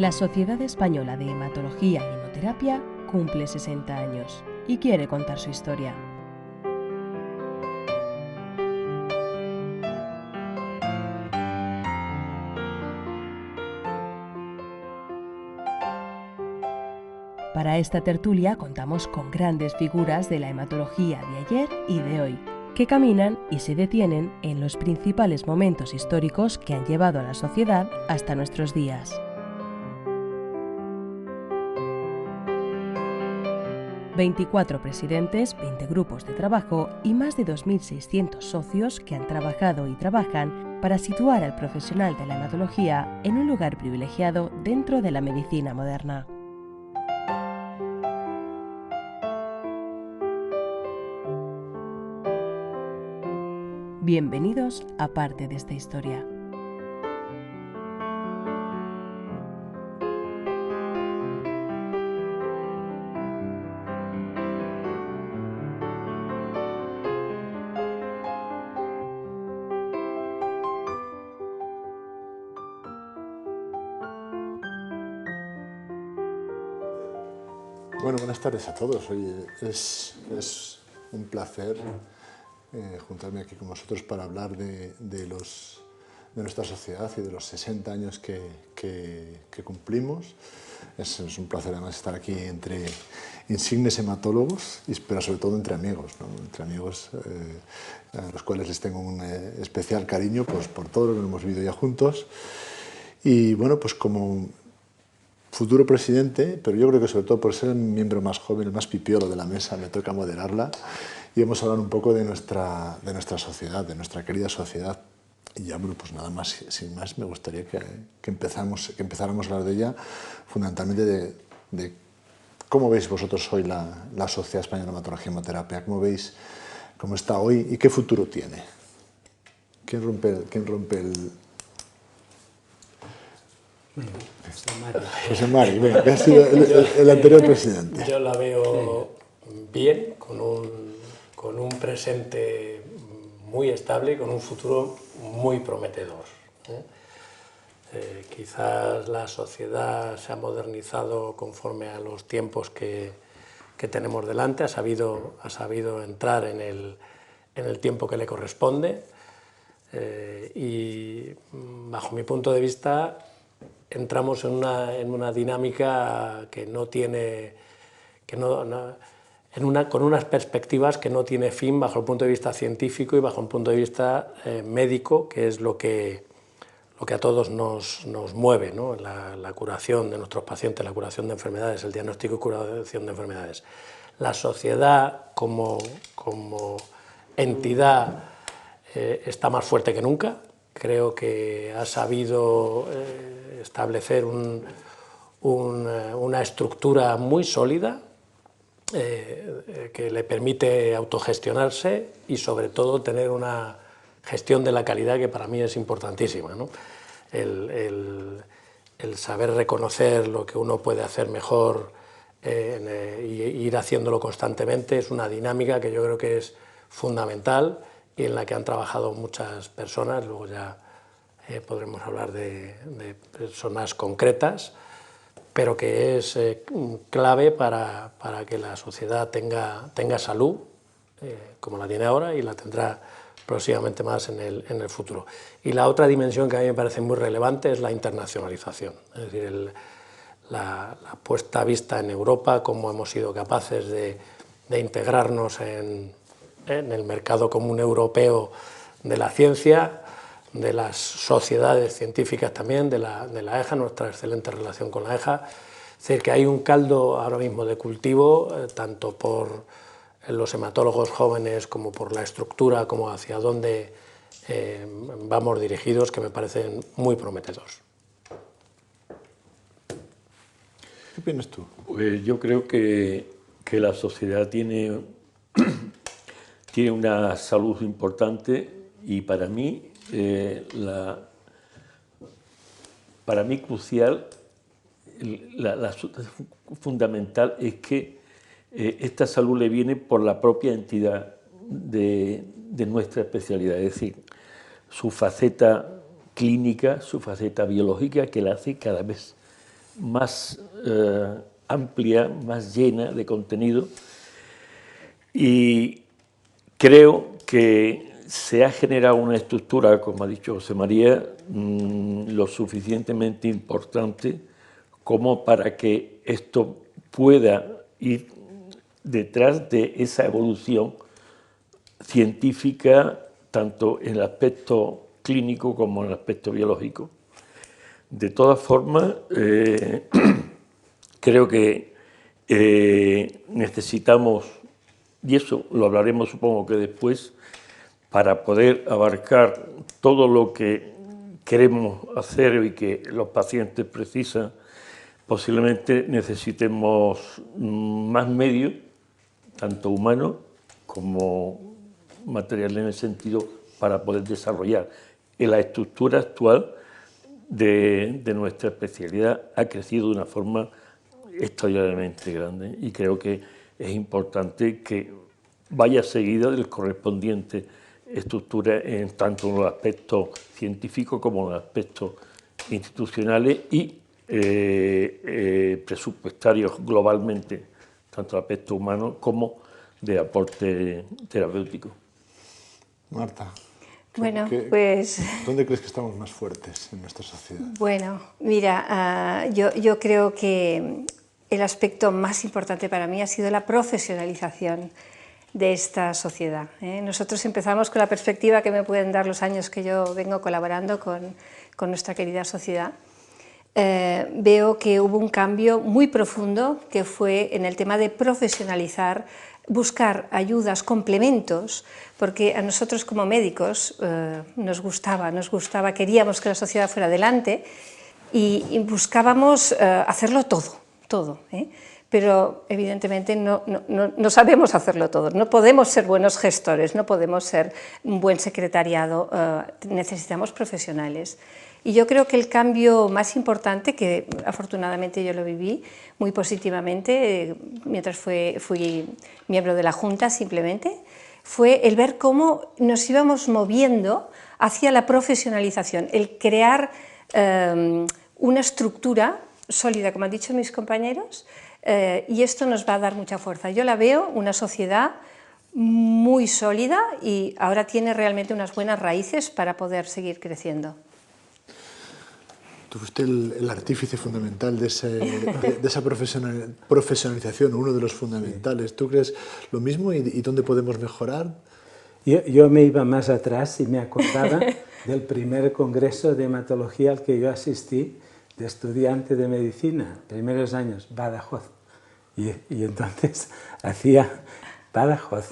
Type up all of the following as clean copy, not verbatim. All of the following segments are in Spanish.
La Sociedad Española de Hematología e Hemoterapia cumple 60 años y quiere contar su historia. Para esta tertulia contamos con grandes figuras de la hematología de ayer y de hoy, que caminan y se detienen en los principales momentos históricos que han llevado a la sociedad hasta nuestros días. 24 presidentes, 20 grupos de trabajo y más de 2.600 socios que han trabajado y trabajan para situar al profesional de la hematología en un lugar privilegiado dentro de la medicina moderna. Bienvenidos a parte de esta historia. Bueno, buenas tardes a todos. Oye, es un placer juntarme aquí con vosotros para hablar de nuestra sociedad y de los 60 años que cumplimos. Es un placer además estar aquí entre insignes hematólogos, pero sobre todo entre amigos, ¿no? Entre amigos a los cuales les tengo un especial cariño pues, por todo lo que hemos vivido ya juntos. Y bueno, pues como futuro presidente, pero yo creo que sobre todo por ser el miembro más joven, el más pipiolo de la mesa, me toca moderarla y vamos a hablar un poco de nuestra sociedad, de nuestra querida sociedad. Y ya, bueno, pues nada más, sin más, me gustaría que empezáramos a hablar de ella, fundamentalmente de cómo veis vosotros hoy la Sociedad Española de Hematología y Hemoterapia, cómo veis cómo está hoy y qué futuro tiene. ¿Quién rompe el...? José Mari, venga, que ha sido el anterior presidente. Yo la veo bien, con un presente muy estable y con un futuro muy prometedor. Quizás la sociedad se ha modernizado conforme a los tiempos que tenemos delante, ha sabido entrar en el tiempo que le corresponde y bajo mi punto de vista entramos en una dinámica que no tiene, con unas perspectivas que no tiene fin bajo el punto de vista científico y bajo el punto de vista médico, que es lo que a todos nos mueve, ¿no? La curación de nuestros pacientes, la curación de enfermedades, el diagnóstico y curación de enfermedades. La sociedad como entidad está más fuerte que nunca. Creo que ha sabido establecer una estructura muy sólida que le permite autogestionarse y sobre todo tener una gestión de la calidad que para mí es importantísima, ¿no? El saber reconocer lo que uno puede hacer mejor y ir haciéndolo constantemente es una dinámica que yo creo que es fundamental y en la que han trabajado muchas personas. Luego ya podremos hablar de personas concretas, pero que es clave para que la sociedad tenga salud, como la tiene ahora, y la tendrá próximamente más en el futuro. Y la otra dimensión que a mí me parece muy relevante es la internacionalización, es decir, la puesta a vista en Europa, cómo hemos sido capaces de integrarnos en el mercado común europeo de la ciencia, de las sociedades científicas también, de la EJA, nuestra excelente relación con la EJA. Es decir, que hay un caldo ahora mismo de cultivo, tanto por los hematólogos jóvenes como por la estructura, como hacia dónde vamos dirigidos, que me parecen muy prometedores. ¿Qué opinas tú? Pues yo creo que la sociedad tiene una salud importante y para mí crucial, la fundamental es que esta salud le viene por la propia entidad de nuestra especialidad, es decir, su faceta clínica, su faceta biológica, que la hace cada vez más amplia, más llena de contenido, y creo que se ha generado una estructura, como ha dicho José María, lo suficientemente importante como para que esto pueda ir detrás de esa evolución científica, tanto en el aspecto clínico como en el aspecto biológico. De todas formas, creo que necesitamos, y eso lo hablaremos supongo que después, para poder abarcar todo lo que queremos hacer y que los pacientes precisan, posiblemente necesitemos más medios, tanto humanos como materiales en el sentido para poder desarrollar. La estructura actual de nuestra especialidad ha crecido de una forma extraordinariamente grande y creo que es importante que vaya seguida del correspondiente estructura tanto en los aspectos científicos como en los aspectos institucionales y presupuestarios globalmente, tanto el aspecto humano como de aporte terapéutico. Marta, bueno, pues... ¿dónde crees que estamos más fuertes en nuestra sociedad? Bueno, mira, yo creo que el aspecto más importante para mí ha sido la profesionalización de esta sociedad. Nosotros empezamos con la perspectiva que me pueden dar los años que yo vengo colaborando con nuestra querida sociedad. Veo que hubo un cambio muy profundo que fue en el tema de profesionalizar, buscar ayudas, complementos, porque a nosotros como médicos nos gustaba, queríamos que la sociedad fuera adelante y buscábamos hacerlo todo. Pero evidentemente no sabemos hacerlo todo, no podemos ser buenos gestores, no podemos ser un buen secretariado, necesitamos profesionales. Y yo creo que el cambio más importante, que afortunadamente yo lo viví muy positivamente mientras fui miembro de la Junta simplemente, fue el ver cómo nos íbamos moviendo hacia la profesionalización, el crear una estructura sólida, como han dicho mis compañeros, y esto nos va a dar mucha fuerza. Yo la veo una sociedad muy sólida y ahora tiene realmente unas buenas raíces para poder seguir creciendo. Tú fuiste el artífice fundamental de esa profesionalización, uno de los fundamentales. ¿Tú crees lo mismo y dónde podemos mejorar? Yo me iba más atrás y me acordaba del primer congreso de hematología al que yo asistí, de estudiante de medicina, primeros años, Badajoz. Y entonces hacía Badajoz.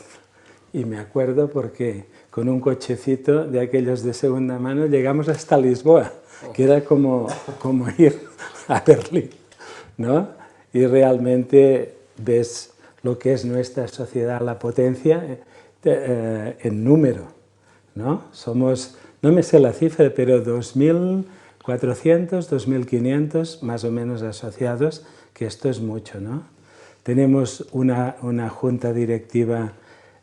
Y me acuerdo porque con un cochecito de aquellos de segunda mano llegamos hasta Lisboa, que era como ir a Berlín, ¿no? Y realmente ves lo que es nuestra sociedad, la potencia en número, ¿no? Somos, no me sé la cifra, pero 2.400, 2.500 más o menos asociados, que esto es mucho, ¿no? Tenemos una junta directiva,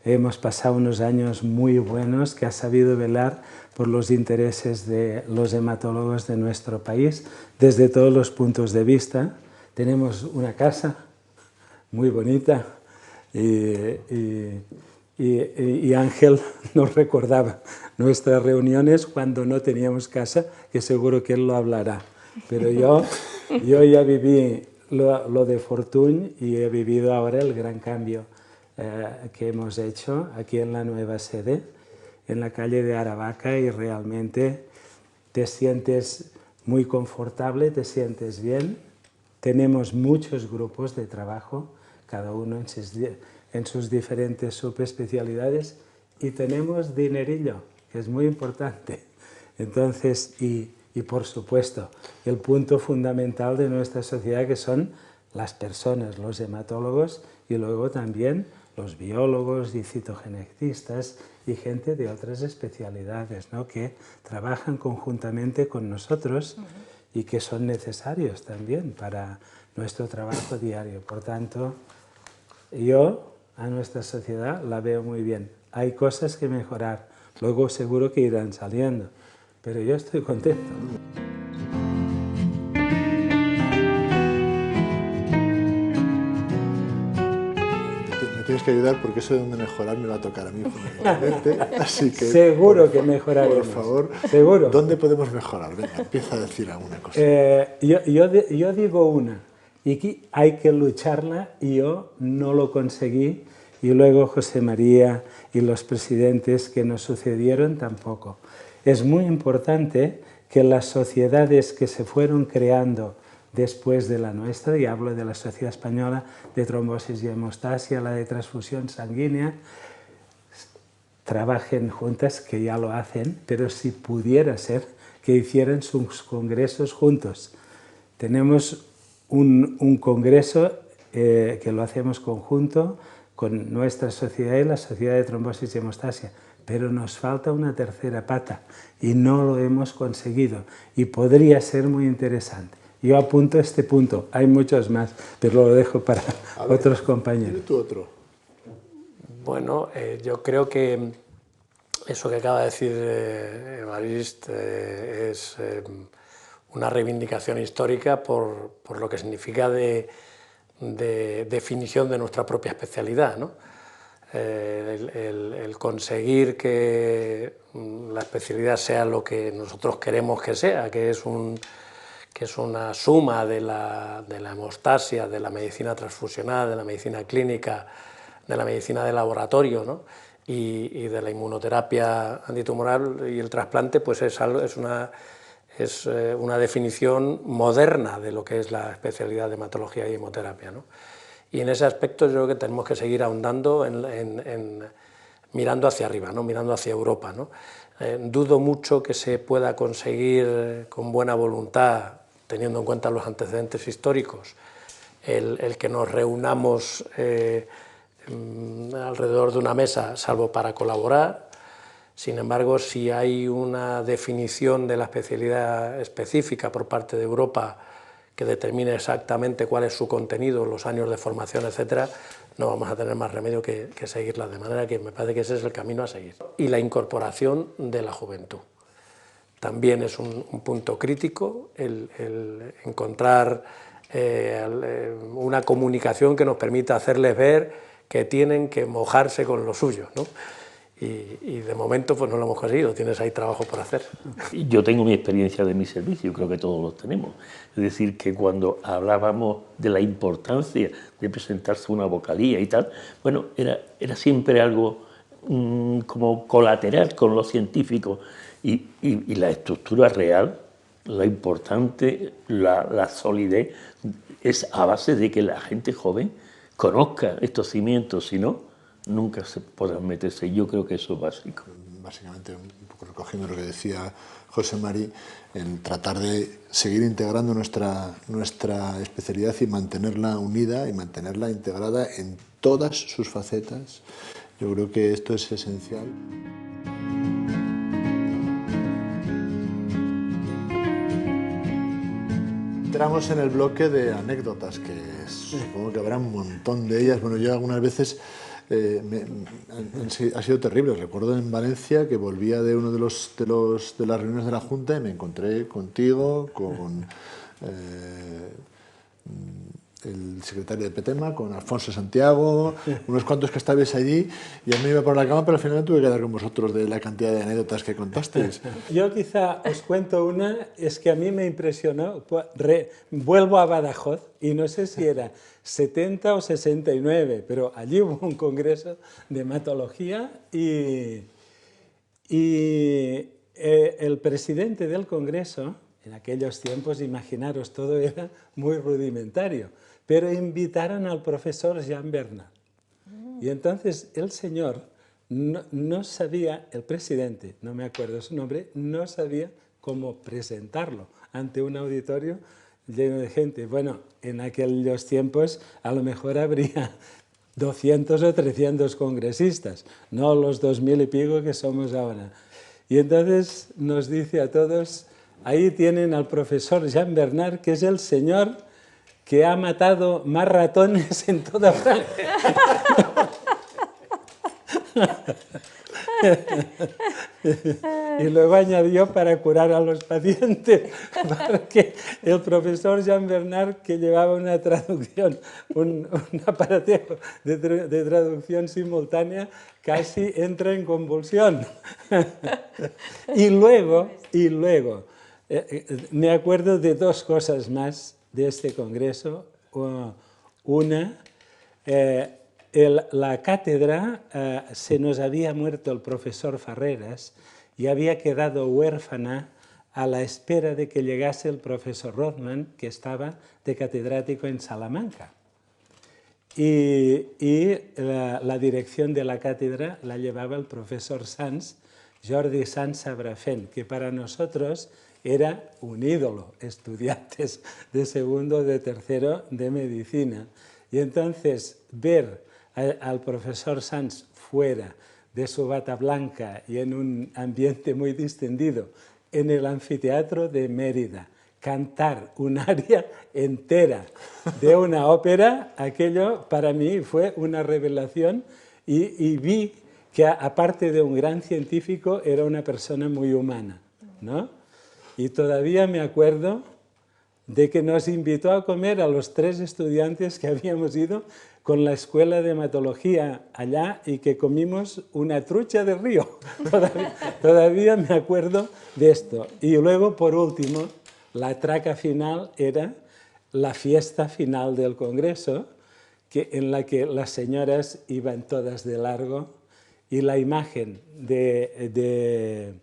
hemos pasado unos años muy buenos que ha sabido velar por los intereses de los hematólogos de nuestro país desde todos los puntos de vista. Tenemos una casa muy bonita y Ángel nos recordaba nuestras reuniones cuando no teníamos casa, que seguro que él lo hablará. Pero yo ya viví lo de Fortuny y he vivido ahora el gran cambio que hemos hecho aquí en la nueva sede, en la calle de Aravaca, y realmente te sientes muy confortable, te sientes bien. Tenemos muchos grupos de trabajo, cada uno en sus diferentes subespecialidades, y tenemos dinerillo, que es muy importante. Entonces, y por supuesto, el punto fundamental de nuestra sociedad, que son las personas, los hematólogos, y luego también los biólogos y citogenetistas y gente de otras especialidades, ¿no?, que trabajan conjuntamente con nosotros y que son necesarios también para nuestro trabajo diario. Por tanto, yo a nuestra sociedad la veo muy bien. Hay cosas que mejorar, luego seguro que irán saliendo, pero yo estoy contento. que ayudar porque eso de dónde mejorar me va a tocar a mí fundamentalmente. Así que, seguro que mejoraremos. Por favor, seguro. ¿Dónde podemos mejorar? Venga, empieza a decir alguna cosa. Yo digo una, y que hay que lucharla, y yo no lo conseguí, y luego José María y los presidentes que nos sucedieron tampoco. Es muy importante que las sociedades que se fueron creando después de la nuestra, y hablo de la Sociedad Española de Trombosis y Hemostasia, la de transfusión sanguínea, trabajen juntas, que ya lo hacen, pero si pudiera ser que hicieran sus congresos juntos. Tenemos un congreso que lo hacemos conjunto con nuestra sociedad y la Sociedad de Trombosis y Hemostasia, pero nos falta una tercera pata y no lo hemos conseguido, y podría ser muy interesante. Yo apunto este punto, hay muchos más, pero lo dejo para otros compañeros. ¿Tú otro? Bueno, yo creo que eso que acaba de decir Evariste es una reivindicación histórica por lo que significa de definición de nuestra propia especialidad, ¿no? El conseguir que la especialidad sea lo que nosotros queremos que sea, que es una suma de la hemostasia, de la medicina transfusional, de la medicina clínica, de la medicina de laboratorio, ¿no? y de la inmunoterapia antitumoral y el trasplante, pues es una definición moderna de lo que es la especialidad de hematología y hemoterapia, ¿no? Y en ese aspecto yo creo que tenemos que seguir ahondando mirando hacia arriba, ¿no? Mirando hacia Europa, ¿no? Dudo mucho que se pueda conseguir con buena voluntad, teniendo en cuenta los antecedentes históricos, el que nos reunamos alrededor de una mesa, salvo para colaborar. Sin embargo, si hay una definición de la especialidad específica por parte de Europa que determine exactamente cuál es su contenido, los años de formación, etcétera, no vamos a tener más remedio que seguirla, de manera que me parece que ese es el camino a seguir. Y la incorporación de la juventud. También es un punto crítico el encontrar una comunicación que nos permita hacerles ver que tienen que mojarse con lo suyo, ¿no? Y de momento pues no lo hemos conseguido, tienes ahí trabajo por hacer. Yo tengo mi experiencia de mi servicio, creo que todos los tenemos. Es decir, que cuando hablábamos de la importancia de presentarse una vocalía y tal, bueno, era siempre algo como colateral con lo científico, y la estructura real, lo importante, la solidez, es a base de que la gente joven conozca estos cimientos, si no, nunca se podrán meterse. Yo creo que eso es básico. Básicamente, un poco recogiendo lo que decía José Mari, en tratar de seguir integrando nuestra especialidad y mantenerla unida y mantenerla integrada en todas sus facetas. Yo creo que esto es esencial. Entramos en el bloque de anécdotas, que supongo que habrá un montón de ellas. Bueno, yo algunas veces ha sido terrible. Recuerdo en Valencia que volvía de uno de las reuniones de la Junta y me encontré contigo, con el secretario de Petema, con Alfonso Santiago, unos cuantos que estabais allí, y yo me iba por la cama, pero al final tuve que quedar con vosotros de la cantidad de anécdotas que contasteis. Yo quizá os cuento una, es que a mí me impresionó. Vuelvo a Badajoz, y no sé si era 70 o 69, pero allí hubo un congreso de hematología y el presidente del congreso, en aquellos tiempos, imaginaros, todo era muy rudimentario, pero invitaron al profesor Jean Bernard. Y entonces el señor no sabía, el presidente, no me acuerdo su nombre, no sabía cómo presentarlo ante un auditorio lleno de gente. Bueno, en aquellos tiempos a lo mejor habría 200 o 300 congresistas, no los 2000 y pico que somos ahora. Y entonces nos dice a todos: ahí tienen al profesor Jean Bernard, que es el señor que ha matado más ratones en toda Francia. Y luego añadió para curar a los pacientes, porque el profesor Jean Bernard, que llevaba una traducción, un aparato de traducción simultánea, casi entra en convulsión. Y luego, me acuerdo de dos cosas más de este congreso. Una, la cátedra, se nos había muerto el profesor Farreras y había quedado huérfana a la espera de que llegase el profesor Rothman, que estaba de catedrático en Salamanca. Y la dirección de la cátedra la llevaba el profesor Sans, Jordi Sans Sabrafent, que para nosotros era un ídolo, estudiantes de segundo, de tercero de medicina. Y entonces ver al profesor Sans fuera de su bata blanca y en un ambiente muy distendido en el anfiteatro de Mérida, cantar un aria entera de una ópera, aquello para mí fue una revelación y vi que aparte de un gran científico era una persona muy humana, ¿no? Y todavía me acuerdo de que nos invitó a comer a los 3 estudiantes que habíamos ido con la escuela de hematología allá y que comimos una trucha de río. Todavía me acuerdo de esto. Y luego, por último, la traca final era la fiesta final del Congreso, en la que las señoras iban todas de largo y la imagen de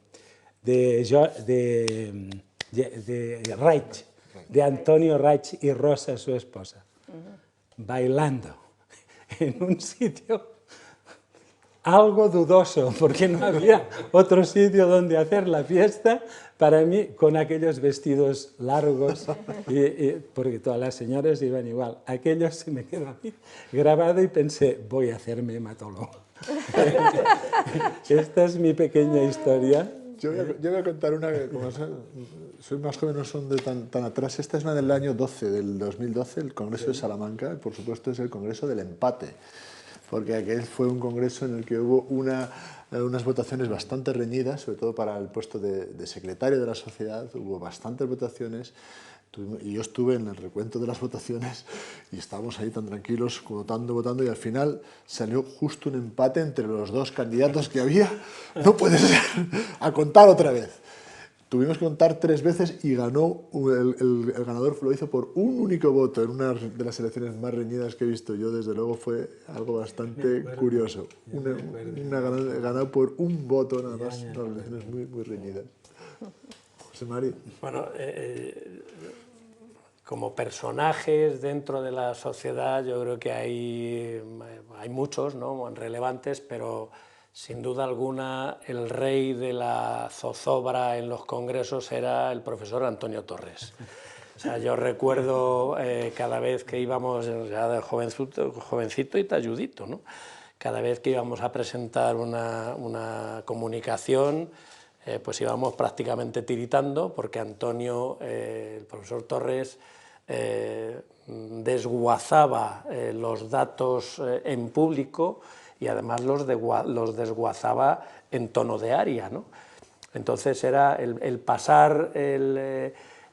Reich, de Antonio Reich y Rosa, su esposa, bailando en un sitio algo dudoso, porque no había otro sitio donde hacer la fiesta, para mí, con aquellos vestidos largos, porque todas las señoras iban igual. Aquello se me quedó a mí grabado y pensé, voy a hacerme hematólogo. Esta es mi pequeña historia. Yo voy a contar una que, como soy más joven, no son de tan atrás. Esta es una del año 12, del 2012, el Congreso de Salamanca, y por supuesto es el Congreso del Empate, porque aquel fue un congreso en el que hubo unas votaciones bastante reñidas, sobre todo para el puesto de secretario de la sociedad, hubo bastantes votaciones. Y yo estuve en el recuento de las votaciones y estábamos ahí tan tranquilos, votando, y al final salió justo un empate entre los 2 candidatos que había. No puede ser, a contar otra vez. Tuvimos que contar 3 veces y ganó, el ganador lo hizo por un único voto, en una de las elecciones más reñidas que he visto yo. Desde luego fue algo bastante curioso. Ganado por un voto nada más, unas elecciones muy, muy reñidas. José Mari. Bueno, como personajes dentro de la sociedad, yo creo que hay muchos, ¿no?, relevantes, pero sin duda alguna el rey de la zozobra en los congresos era el profesor Antonio Torres. O sea, yo recuerdo cada vez que íbamos, ya de jovencito y talludito, ¿no?, cada vez que íbamos a presentar una comunicación, pues íbamos prácticamente tiritando, porque Antonio, el profesor Torres, desguazaba los datos en público y además los desguazaba en tono de aria, ¿no? Entonces era el pasar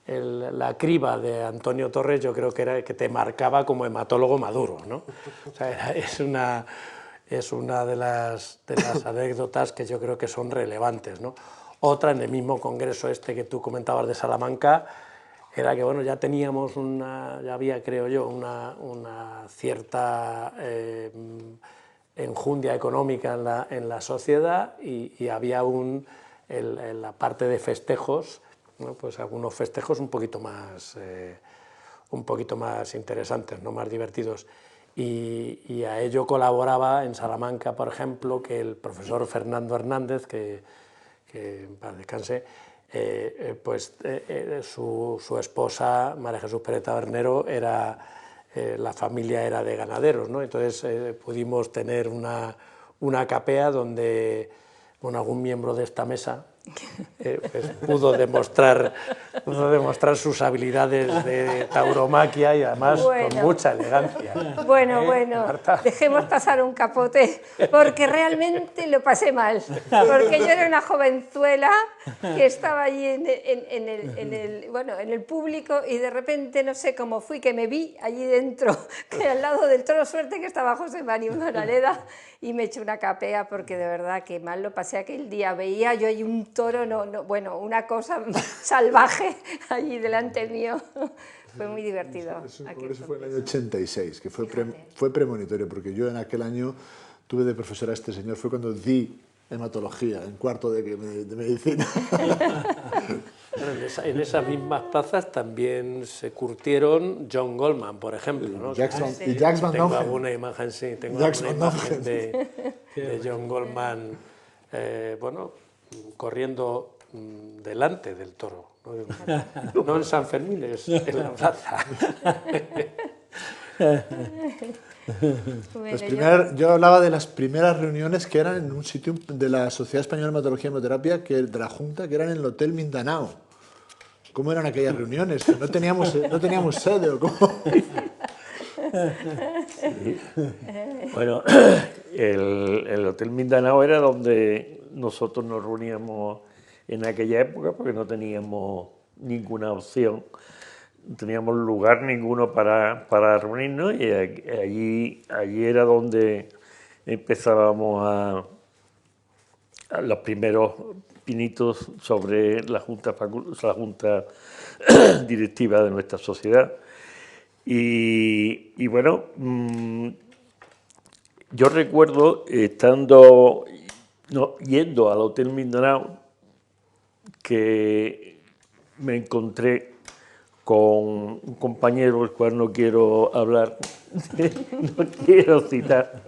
la criba de Antonio Torres, yo creo que era que te marcaba como hematólogo maduro, ¿no? O sea, es una de las anécdotas que yo creo que son relevantes, ¿no? Otra, en el mismo congreso este que tú comentabas de Salamanca, era que, bueno, ya teníamos ya había, creo yo, una cierta enjundia económica en la sociedad y había en la parte de festejos, ¿no?, pues algunos festejos un poquito más interesantes, ¿no?, más divertidos. Y a ello colaboraba en Salamanca, por ejemplo, que el profesor Fernando Hernández, que en paz descanse, pues su esposa, María Jesús Pérez Tabernero, la familia era de ganaderos, ¿no? Entonces pudimos tener una capea donde, bueno, algún miembro de esta mesa pues pudo demostrar sus habilidades de tauromaquia y además con mucha elegancia. Bueno, Marta. dejemos pasar un capote, porque realmente lo pasé mal, porque yo era una jovenzuela que estaba allí en el público y de repente no sé cómo fui, que me vi allí dentro, que al lado del toro, suerte que estaba José María Moraleda, y me eché una capea porque de verdad que mal lo pasé aquel día. Veía yo allí un toro, una cosa salvaje allí delante mío. Fue muy divertido. Eso fue en el año 86, que fue premonitorio, porque yo en aquel año tuve de profesor a este señor, fue cuando di hematología, en cuarto de medicina. Bueno, en esas mismas plazas también se curtieron John Goldman, por ejemplo, ¿no? Y Jacques Van Tengo Dongen. alguna imagen, sí, tengo Jacques alguna Van imagen Dongen. de John Goldman, corriendo delante del toro, no en San Fermín, es en la plaza. Yo hablaba de las primeras reuniones que eran en un sitio de la Sociedad Española de Hematología y Hemoterapia, de la Junta, que eran en el Hotel Mindanao. ¿Cómo eran aquellas reuniones? ¿No teníamos sede o cómo? Bueno, el Hotel Mindanao era donde nosotros nos reuníamos en aquella época, porque no teníamos ninguna opción, no teníamos lugar ninguno para reunirnos, y allí era donde empezábamos a los primeros pinitos sobre la junta directiva de nuestra sociedad. Y bueno, yo recuerdo yendo al Hotel Mindanao, que me encontré con un compañero, el cual no quiero hablar, no quiero citar,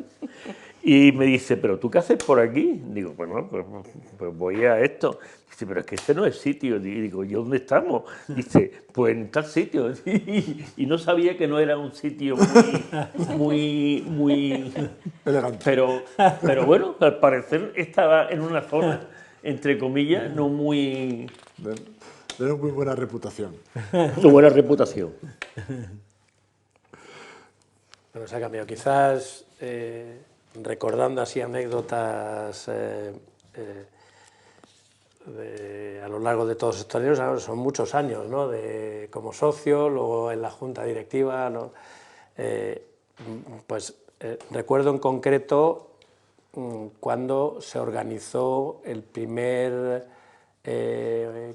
y me dice, ¿pero tú qué haces por aquí? Digo, bueno, pues voy a esto. Dice, pero es que este no es sitio. Y digo, ¿y dónde estamos? Dice, pues en tal sitio. Y no sabía que no era un sitio muy Elegante. Pero bueno, al parecer estaba en una zona, entre comillas, no muy... Tiene muy buena reputación. de buena reputación. Bueno, se ha cambiado. Quizás recordando así anécdotas a lo largo de todos estos años, ahora son muchos años, ¿no? Como socio, luego en la junta directiva, ¿no? Recuerdo en concreto cuando se organizó el primer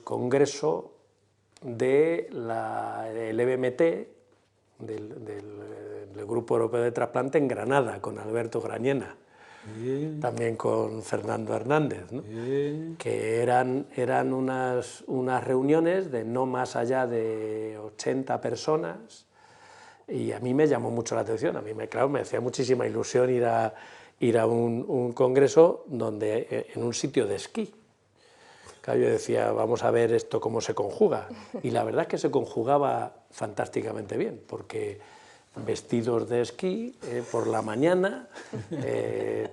congreso del EBMT, del Grupo Europeo de Trasplante, en Granada, con Alberto Grañena, también con Fernando Hernández, ¿no? Que eran unas reuniones de no más allá de 80 personas, y a mí me llamó mucho la atención. A mí, claro, me hacía muchísima ilusión ir a un congreso en un sitio de esquí. Claro, yo decía, vamos a ver esto cómo se conjuga, y la verdad es que se conjugaba fantásticamente bien, porque vestidos de esquí por la mañana,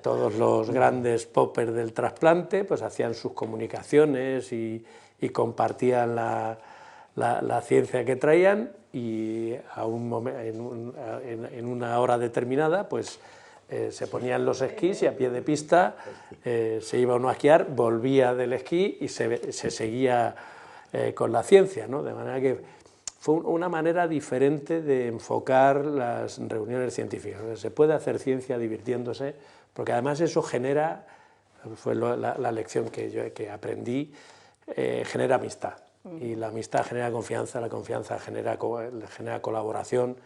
todos los grandes poppers del trasplante pues hacían sus comunicaciones y compartían la ciencia que traían, y en una hora determinada pues se ponían los esquís y a pie de pista se iba uno a esquiar, volvía del esquí y se seguía con la ciencia, ¿no? De manera que fue una manera diferente de enfocar las reuniones científicas. Se puede hacer ciencia divirtiéndose, porque además eso genera, fue la lección que aprendí, genera amistad. Y la amistad genera confianza, la confianza genera colaboración,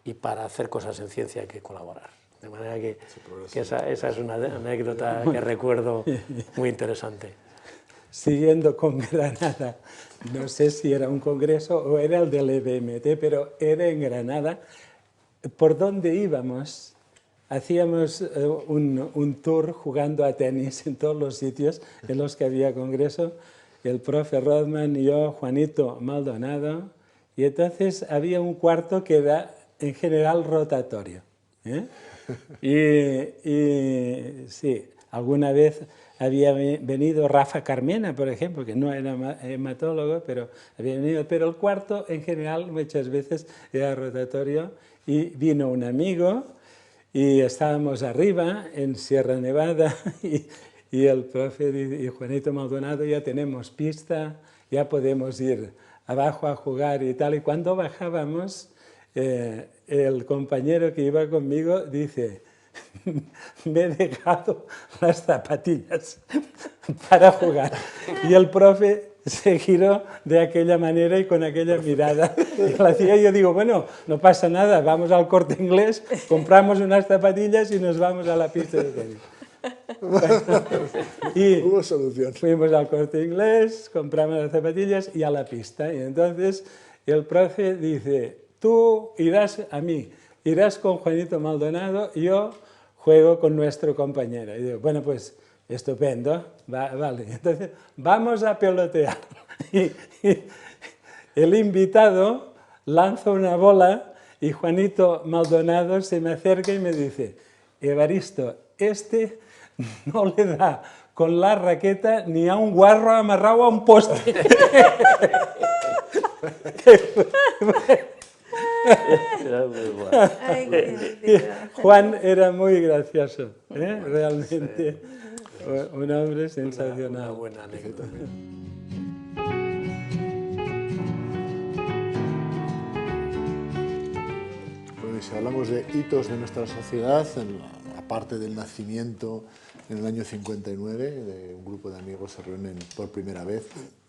y para hacer cosas en ciencia hay que colaborar. De manera que esa es una anécdota que recuerdo muy interesante. Siguiendo con Granada, no sé si era un congreso o era el del EBMT, pero era en Granada. ¿Por dónde íbamos? Hacíamos un tour jugando a tenis en todos los sitios en los que había congreso. El profe Rodman y yo, Juanito Maldonado, y entonces había un cuarto que era en general rotatorio, ¿eh? Y sí, alguna vez había venido Rafa Carmena, por ejemplo, que no era hematólogo, pero había venido. Pero el cuarto, en general, muchas veces era rotatorio, y vino un amigo y estábamos arriba en Sierra Nevada y el profe y Juanito Maldonado, ya tenemos pista, ya podemos ir abajo a jugar y tal. Y cuando bajábamos, el compañero que iba conmigo dice: me he dejado las zapatillas para jugar. Y el profe se giró de aquella manera y con aquella mirada. Y lo hacía, yo digo, bueno, no pasa nada, vamos al Corte Inglés, compramos unas zapatillas y nos vamos a la pista de tenis. Y hubo solución. Fuimos al Corte Inglés, compramos las zapatillas y a la pista. Y entonces el profe dice: tú irás a mí, irás con Juanito Maldonado, y yo juego con nuestro compañero. Y digo, bueno, pues estupendo, vale. Entonces vamos a pelotear. Y el invitado lanza una bola y Juanito Maldonado se me acerca y me dice: Evaristo, este no le da con la raqueta ni a un guarro amarrado a un poste. Juan era muy gracioso, realmente, un hombre sensacional. Una buena anécdota. Bueno, y si hablamos de hitos de nuestra sociedad, aparte del nacimiento en el año 59, de un grupo de amigos se reúnen por primera vez.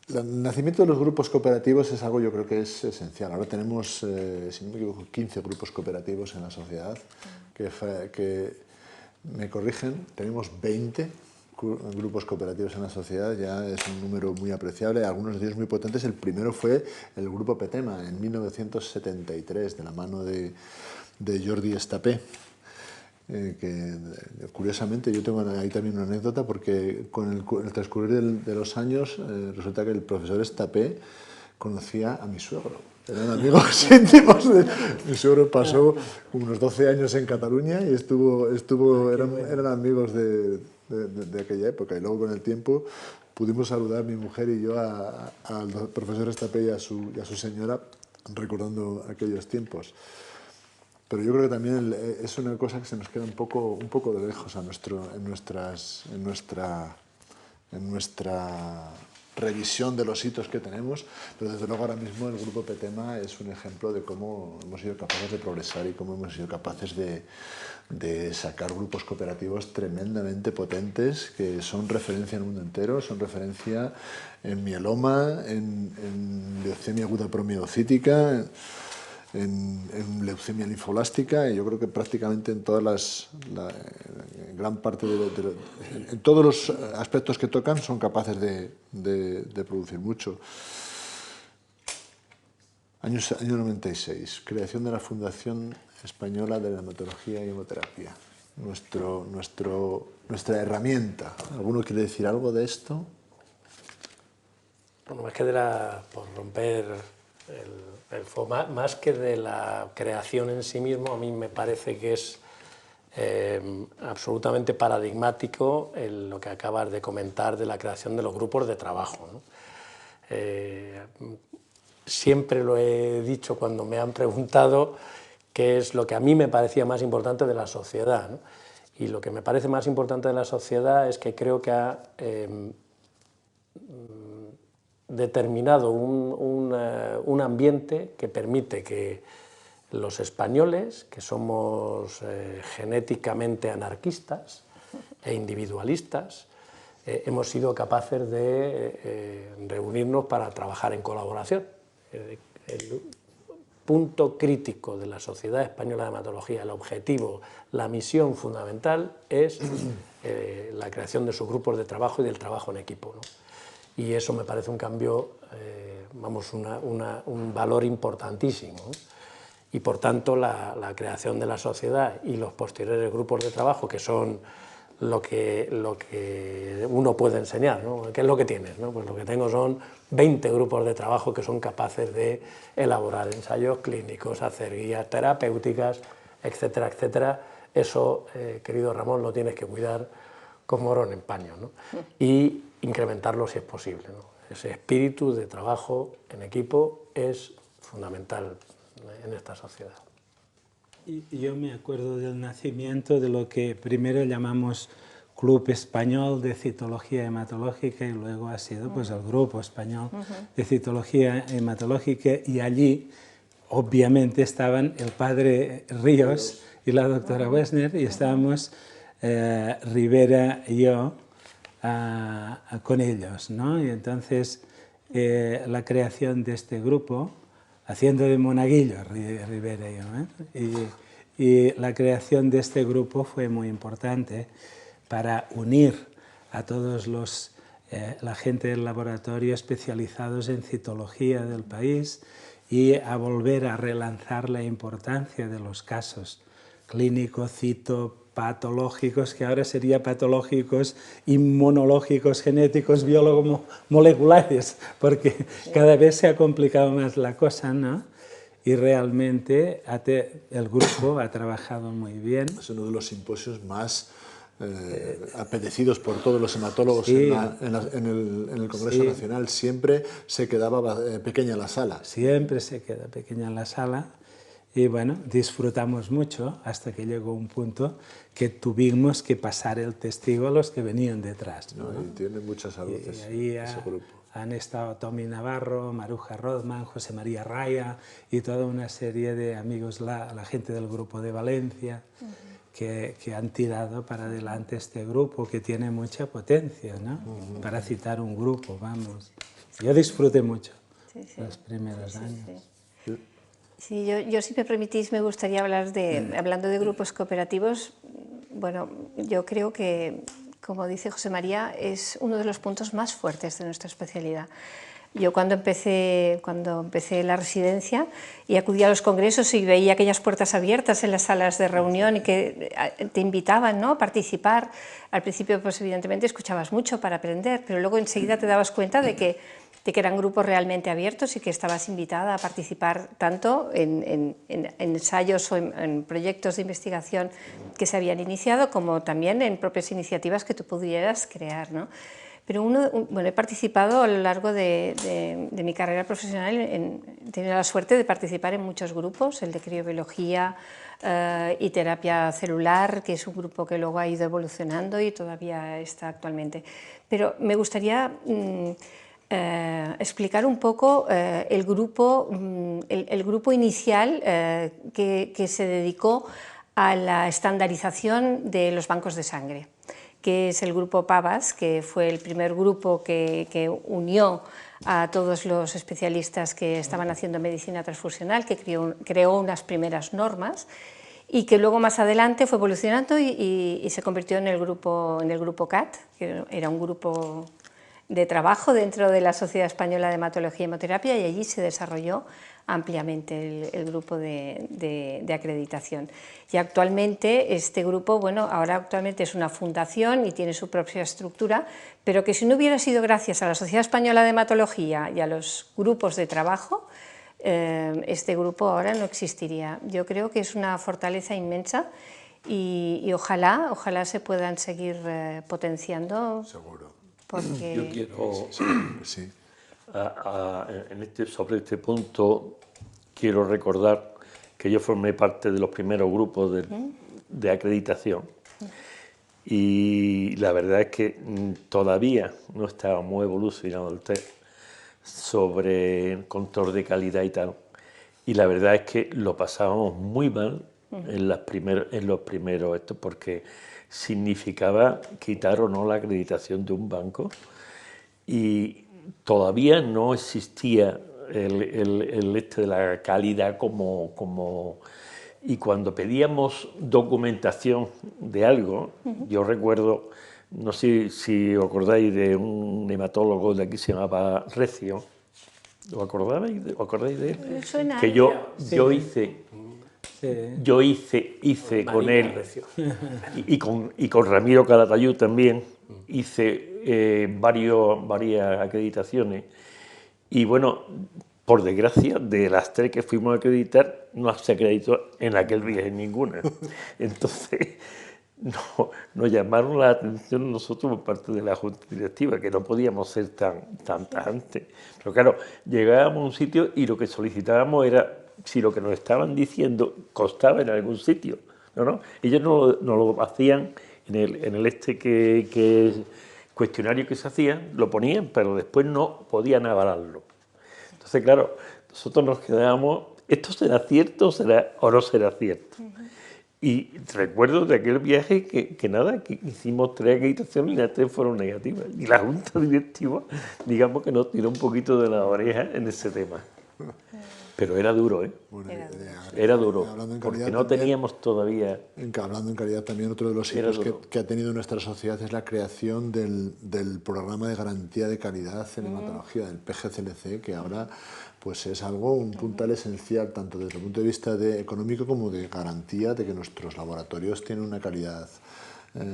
El nacimiento de los grupos cooperativos es algo, yo creo que es esencial. Ahora tenemos, si no me equivoco, 15 grupos cooperativos en la sociedad, que me corrigen, tenemos 20 grupos cooperativos en la sociedad, ya es un número muy apreciable, algunos de ellos muy potentes. El primero fue el Grupo Petema, en 1973, de la mano de Jordi Estapé. Que curiosamente yo tengo ahí también una anécdota, porque con el transcurrir de los años resulta que el profesor Estapé conocía a mi suegro, eran amigos íntimos. Mi suegro pasó unos 12 años en Cataluña y eran amigos de aquella época, y luego con el tiempo pudimos saludar mi mujer y yo al profesor Estapé y a su señora, recordando aquellos tiempos. Pero yo creo que también es una cosa que se nos queda un poco de lejos en nuestra revisión de los hitos que tenemos, pero desde luego ahora mismo el Grupo Petema es un ejemplo de cómo hemos sido capaces de progresar y cómo hemos sido capaces de sacar grupos cooperativos tremendamente potentes, que son referencia en el mundo entero, son referencia en mieloma, en leucemia aguda promielocítica, en leucemia linfoblástica, y yo creo que prácticamente en todas gran parte en todos los aspectos que tocan son capaces de producir mucho. Año 96, creación de la Fundación Española de la Hematología y Hemoterapia. Nuestra herramienta. ¿Alguno quiere decir algo de esto? Bueno, más que por romper más que de la creación en sí mismo, a mí me parece que es absolutamente paradigmático lo que acabas de comentar de la creación de los grupos de trabajo, ¿no? Siempre lo he dicho cuando me han preguntado qué es lo que a mí me parecía más importante de la sociedad, ¿no? Y lo que me parece más importante de la sociedad es que creo que ha determinado un ambiente que permite que los españoles, que somos genéticamente anarquistas e individualistas, hemos sido capaces de reunirnos para trabajar en colaboración. El punto crítico de la Sociedad Española de Hematología, el objetivo, la misión fundamental es la creación de sus grupos de trabajo y del trabajo en equipo, ¿no? Y eso me parece un cambio, un valor importantísimo, ¿no? Y por tanto la creación de la sociedad y los posteriores grupos de trabajo, que son lo que uno puede enseñar, ¿no? ¿Qué es lo que tienes, ¿no? Pues lo que tengo son 20 grupos de trabajo que son capaces de elaborar ensayos clínicos, hacer guías terapéuticas, etcétera, etcétera. Eso, querido Ramón, lo tienes que cuidar con morón en paño, ¿no? Y incrementarlo si es posible, ¿no? Ese espíritu de trabajo en equipo es fundamental en esta sociedad. Y yo me acuerdo del nacimiento de lo que primero llamamos Club Español de Citología Hematológica y luego ha sido pues, el Grupo Español de Citología Hematológica, y allí obviamente estaban el padre Ríos y la doctora Wessner, y estábamos Rivera y yo con ellos, ¿no? Y entonces la creación de este grupo, haciendo de monaguillo Rivera y yo, y la creación de este grupo fue muy importante para unir a todos la gente del laboratorio especializados en citología del país y a volver a relanzar la importancia de los casos clínicos, citopatológicos, que ahora sería patológicos, inmunológicos, genéticos, biólogos moleculares, porque cada vez se ha complicado más la cosa, ¿no? Y realmente el grupo ha trabajado muy bien. Es uno de los simposios más apetecidos por todos los hematólogos sí, en el Congreso sí. Nacional. Siempre se quedaba pequeña la sala. Siempre se queda pequeña la sala. Y bueno, disfrutamos mucho hasta que llegó un punto que tuvimos que pasar el testigo a los que venían detrás, ¿no? Y tiene muchas saludes y ahí ese grupo. Han estado Tommy Navarro, Maruja Rodman, José María Raya y toda una serie de amigos, la gente del grupo de Valencia, que han tirado para adelante este grupo, que tiene mucha potencia, ¿no? Para citar un grupo, vamos. Yo disfruté mucho los primeros años. Sí, yo si me permitís me gustaría hablar hablando de grupos cooperativos, bueno, yo creo que, como dice José María, es uno de los puntos más fuertes de nuestra especialidad. Yo cuando empecé la residencia y acudía a los congresos y veía aquellas puertas abiertas en las salas de reunión y que te invitaban, ¿no?, a participar, al principio pues evidentemente escuchabas mucho para aprender, pero luego enseguida te dabas cuenta de que eran grupos realmente abiertos y que estabas invitada a participar tanto en ensayos o en proyectos de investigación que se habían iniciado, como también en propias iniciativas que tú pudieras crear, ¿no? Pero bueno, he participado a lo largo de mi carrera profesional, he tenido la suerte de participar en muchos grupos, el de criobiología y terapia celular, que es un grupo que luego ha ido evolucionando y todavía está actualmente. Pero me gustaría explicar un poco el grupo inicial que se dedicó a la estandarización de los bancos de sangre, que es el grupo PAVAS, que fue el primer grupo que unió a todos los especialistas que estaban haciendo medicina transfusional, que creó unas primeras normas y que luego más adelante fue evolucionando y se convirtió en el grupo CAT, que era un grupo de trabajo dentro de la Sociedad Española de Hematología y Hemoterapia, y allí se desarrolló ampliamente el grupo de acreditación. Y actualmente este grupo, bueno, ahora actualmente es una fundación y tiene su propia estructura, pero que si no hubiera sido gracias a la Sociedad Española de Hematología y a los grupos de trabajo, este grupo ahora no existiría. Yo creo que es una fortaleza inmensa y ojalá se puedan seguir potenciando. Seguro. Porque... Yo quiero, Sí. sobre este punto, quiero recordar que yo formé parte de los primeros grupos de acreditación y la verdad es que todavía no estaba muy evolucionado el test sobre el control de calidad y tal, y la verdad es que lo pasábamos muy mal en los primeros estos, porque significaba quitar o no la acreditación de un banco y todavía no existía el de la calidad como y cuando pedíamos documentación de algo, yo recuerdo, no sé si os acordáis de un hematólogo de aquí que se llamaba Recio, ¿os acordáis de él? Suena Que yo hice con él y con Ramiro Calatayud también hice varias acreditaciones y bueno, por desgracia, de las 3 que fuimos a acreditar no se acreditó en aquel viaje ninguna. Entonces nos llamaron la atención nosotros por parte de la Junta Directiva, que no podíamos ser tan tajantes. Pero claro, llegábamos a un sitio y lo que solicitábamos era si lo que nos estaban diciendo constaba en algún sitio. ¿No? Ellos no lo hacían en el cuestionario que se hacía, lo ponían, pero después no podían avalarlo. Entonces, claro, nosotros nos quedábamos, ¿esto será cierto o no será cierto? Y recuerdo de aquel viaje que hicimos 3 acreditaciones y las 3 fueron negativas. Y la Junta Directiva, digamos que nos tiró un poquito de la oreja en ese tema. Pero era duro, ¿eh? Bueno, era duro, porque no teníamos todavía... Hablando en calidad, también otro de los hitos que ha tenido nuestra sociedad es la creación del programa de garantía de calidad en hematología, del PGCLC, que ahora pues es un puntal esencial tanto desde el punto de vista económico como de garantía de que nuestros laboratorios tienen una calidad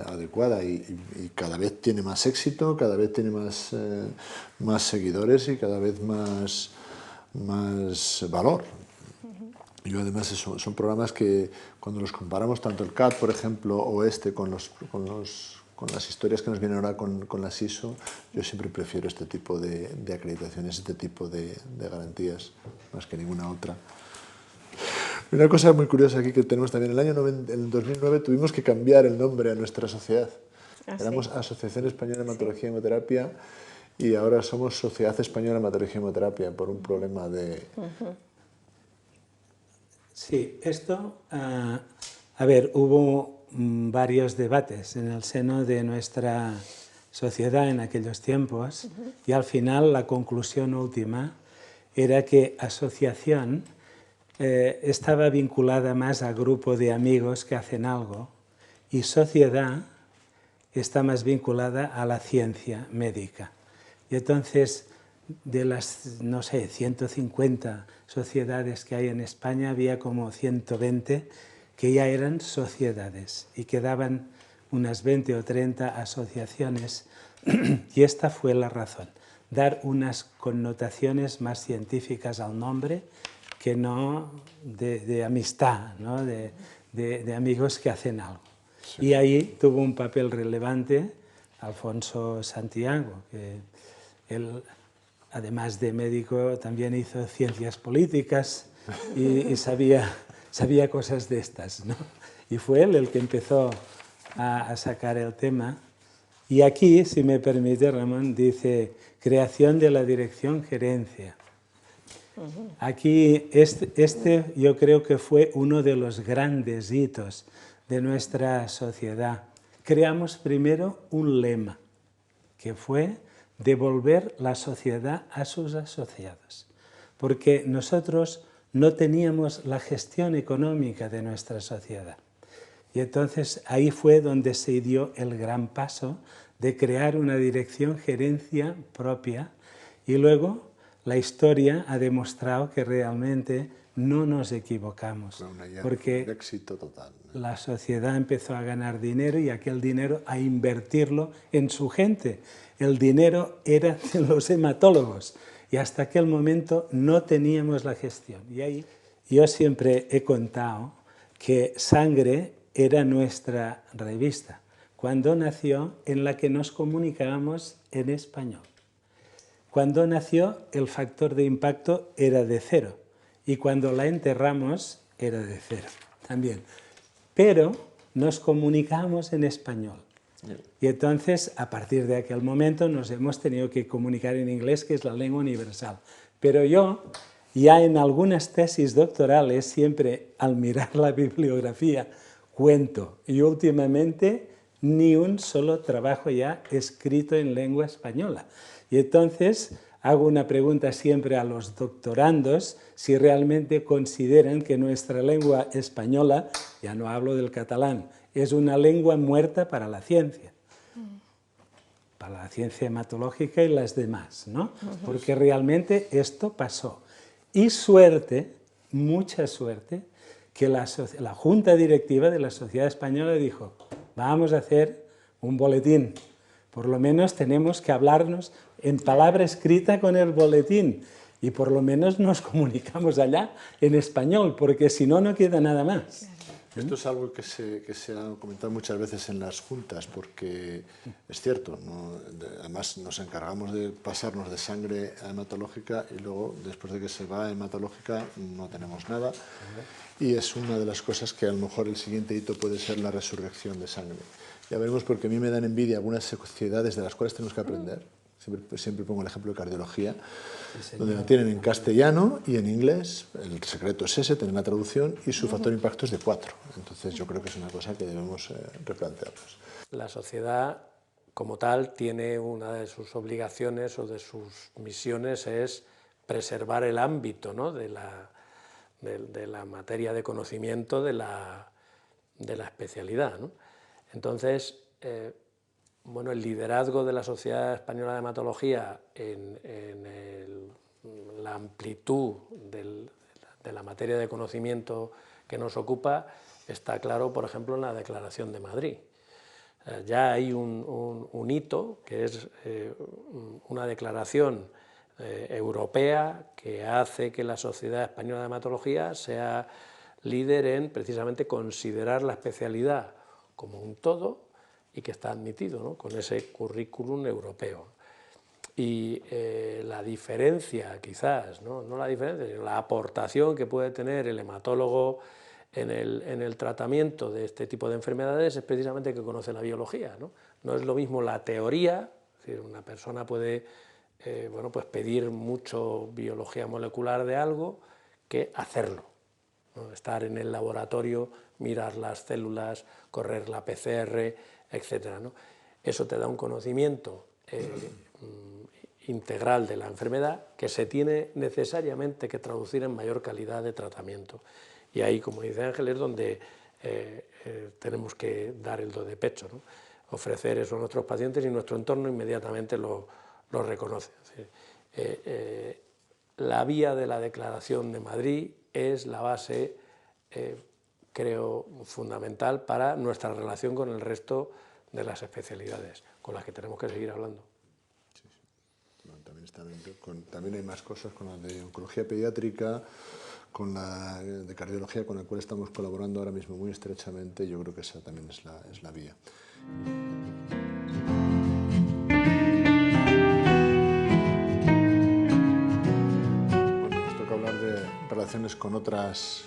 adecuada y cada vez tiene más éxito, cada vez tiene más seguidores y cada vez más valor. Y además son programas que cuando los comparamos, tanto el CAT, por ejemplo, o con las historias que nos vienen ahora con la SISO, yo siempre prefiero este tipo de acreditaciones, este tipo de garantías, más que ninguna otra. Una cosa muy curiosa aquí que tenemos también, en el 2009 tuvimos que cambiar el nombre a nuestra sociedad. Éramos Asociación Española de Hematología y Hemoterapia, y ahora somos Sociedad Española de Hematología y Hemoterapia por un problema de... Sí, esto, a ver, hubo varios debates en el seno de nuestra sociedad en aquellos tiempos y al final la conclusión última era que asociación estaba vinculada más a grupo de amigos que hacen algo y sociedad está más vinculada a la ciencia médica. Y entonces, de las, no sé, 150 sociedades que hay en España, había como 120 que ya eran sociedades y quedaban unas 20 o 30 asociaciones y esta fue la razón, dar unas connotaciones más científicas al nombre que no de amistad, ¿no? de amigos que hacen algo. Sí. Y ahí tuvo un papel relevante Alfonso Santiago, que él, además de médico, también hizo ciencias políticas y sabía cosas de estas, ¿no? Y fue él el que empezó a sacar el tema. Y aquí, si me permite, Ramón, dice creación de la dirección gerencia. Aquí, este yo creo que fue uno de los grandes hitos de nuestra sociedad. Creamos primero un lema, que fue devolver la sociedad a sus asociados, porque nosotros no teníamos la gestión económica de nuestra sociedad. Y entonces ahí fue donde se dio el gran paso de crear una dirección gerencia propia y luego la historia ha demostrado que realmente no nos equivocamos, porque un éxito total. La sociedad empezó a ganar dinero y aquel dinero a invertirlo en su gente. El dinero era de los hematólogos y hasta aquel momento no teníamos la gestión. Y ahí yo siempre he contado que Sangre era nuestra revista, cuando nació, en la que nos comunicábamos en español. Cuando nació, el factor de impacto era de 0 y cuando la enterramos era de 0 también. Pero nos comunicábamos en español. Y entonces, a partir de aquel momento, nos hemos tenido que comunicar en inglés, que es la lengua universal. Pero yo, ya en algunas tesis doctorales, siempre al mirar la bibliografía, cuento. Y últimamente, ni un solo trabajo ya escrito en lengua española. Y entonces hago una pregunta siempre a los doctorandos si realmente consideran que nuestra lengua española, ya no hablo del catalán, es una lengua muerta para la ciencia hematológica y las demás, ¿no? Porque realmente esto pasó. Y suerte, mucha suerte, que la Junta Directiva de la Sociedad Española dijo, vamos a hacer un boletín, por lo menos tenemos que hablarnos en palabra escrita con el boletín y por lo menos nos comunicamos allá en español, porque si no, no queda nada más. Esto es algo que se ha comentado muchas veces en las juntas, porque es cierto, además nos encargamos de pasarnos de sangre a hematológica y luego, después de que se va a hematológica, no tenemos nada. Y es una de las cosas que a lo mejor el siguiente hito puede ser la resurrección de sangre. Ya veremos, porque a mí me dan envidia algunas sociedades de las cuales tenemos que aprender. Siempre pongo el ejemplo de cardiología, donde la tienen en castellano y en inglés. El secreto es ese, tener la traducción, y su factor de impacto es de 4. Entonces yo creo que es una cosa que debemos replantearnos. La sociedad, como tal, tiene una de sus obligaciones o de sus misiones es preservar el ámbito, ¿no?, de la materia de conocimiento de la especialidad, ¿no? Entonces, bueno, el liderazgo de la Sociedad Española de Hematología en la amplitud de la materia de conocimiento que nos ocupa está claro, por ejemplo, en la Declaración de Madrid. Ya hay un hito, que es una declaración europea que hace que la Sociedad Española de Hematología sea líder en precisamente considerar la especialidad como un todo y que está admitido, ¿no?, con ese currículum europeo. Y la diferencia, quizás, no la diferencia, sino la aportación que puede tener el hematólogo en el tratamiento de este tipo de enfermedades es precisamente que conoce la biología, ¿no? No es lo mismo la teoría, es decir, una persona puede bueno, pues pedir mucho biología molecular de algo, que hacerlo, ¿no? Estar en el laboratorio, mirar las células, correr la PCR, etcétera, ¿no? Eso te da un conocimiento integral de la enfermedad que se tiene necesariamente que traducir en mayor calidad de tratamiento. Y ahí, como dice Ángel, es donde tenemos que dar el do de pecho, ¿no? Ofrecer eso a nuestros pacientes, y nuestro entorno inmediatamente lo reconoce. La vía de la Declaración de Madrid es la base, creo, fundamental para nuestra relación con el resto de las especialidades, con las que tenemos que seguir hablando. Sí, sí. Bueno, también hay más cosas con la de oncología pediátrica, con la de cardiología, con la cual estamos colaborando ahora mismo muy estrechamente. Yo creo que esa también es la vía. Bueno, nos toca hablar de relaciones con otras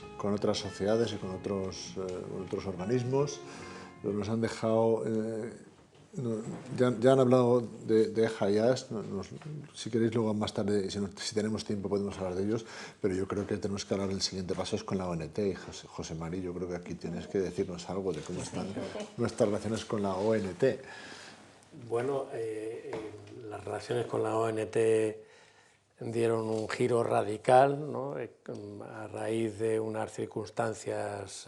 sociedades y con otros organismos. Pero nos han dejado... ya han hablado de EJA y AS, si queréis luego más tarde, si tenemos tiempo, podemos hablar de ellos, pero yo creo que tenemos que hablar del siguiente paso, es con la ONT. Y José Mari, yo creo que aquí tienes que decirnos algo de cómo están nuestras relaciones con la ONT. Bueno, las relaciones con la ONT dieron un giro radical, ¿no?, a raíz de unas circunstancias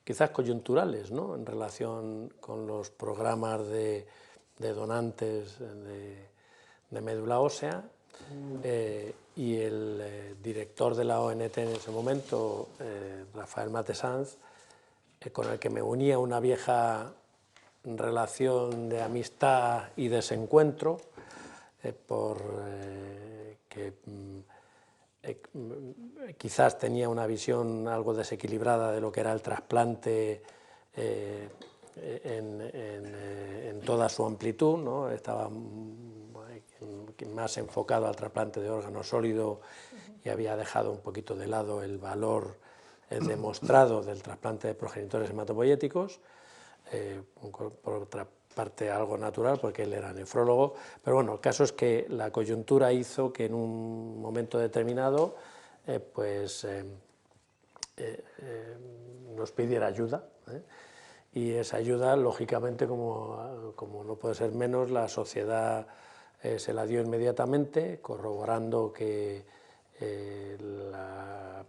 quizás coyunturales, ¿no?, en relación con los programas de donantes de médula ósea, y el director de la ONT en ese momento, Rafael Matesanz, con el que me unía una vieja relación de amistad y desencuentro, que quizás tenía una visión algo desequilibrada de lo que era el trasplante en toda su amplitud, ¿no? Estaba más enfocado al trasplante de órgano sólido y había dejado un poquito de lado el valor demostrado del trasplante de progenitores hematopoyéticos, por otra parte algo natural porque él era nefrólogo, pero bueno, el caso es que la coyuntura hizo que en un momento determinado nos pidiera ayuda, y esa ayuda, lógicamente, como no puede ser menos, la sociedad se la dio inmediatamente, corroborando que la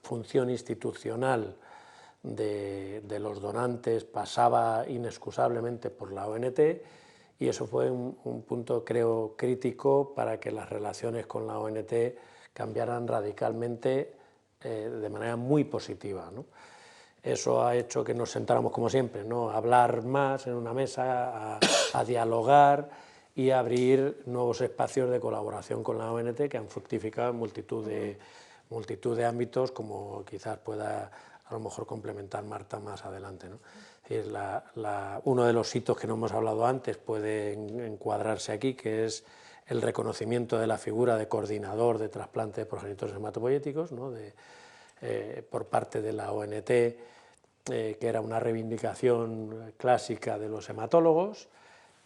función institucional de los donantes pasaba inexcusablemente por la ONT, y eso fue un punto, creo, crítico para que las relaciones con la ONT cambiaran radicalmente de manera muy positiva, ¿no? Eso ha hecho que nos sentáramos, como siempre, ¿no?, a hablar más en una mesa, a dialogar y a abrir nuevos espacios de colaboración con la ONT que han fructificado en multitud de ámbitos, como quizás pueda a lo mejor complementar Marta más adelante, ¿no? Es decir, uno de los hitos que no hemos hablado antes puede encuadrarse aquí, que es el reconocimiento de la figura de coordinador de trasplante de progenitores hematopoyéticos, ¿no? Por parte de la ONT, que era una reivindicación clásica de los hematólogos,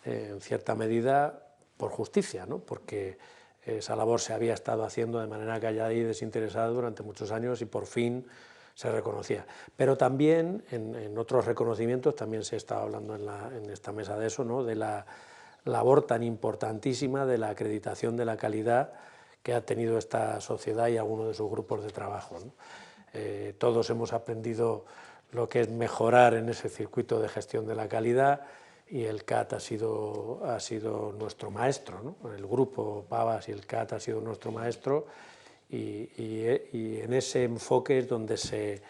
en cierta medida por justicia, ¿no? Porque esa labor se había estado haciendo de manera callada y desinteresada durante muchos años y por fin se reconocía. Pero también en otros reconocimientos, también se estaba hablando en esta mesa de eso, ¿no? De la labor tan importantísima de la acreditación de la calidad que ha tenido esta sociedad y algunos de sus grupos de trabajo, ¿no? Todos hemos aprendido lo que es mejorar en ese circuito de gestión de la calidad, y el CAT ha sido nuestro maestro, ¿no? El grupo PAVAS y el CAT ha sido nuestro maestro, y en ese enfoque es donde se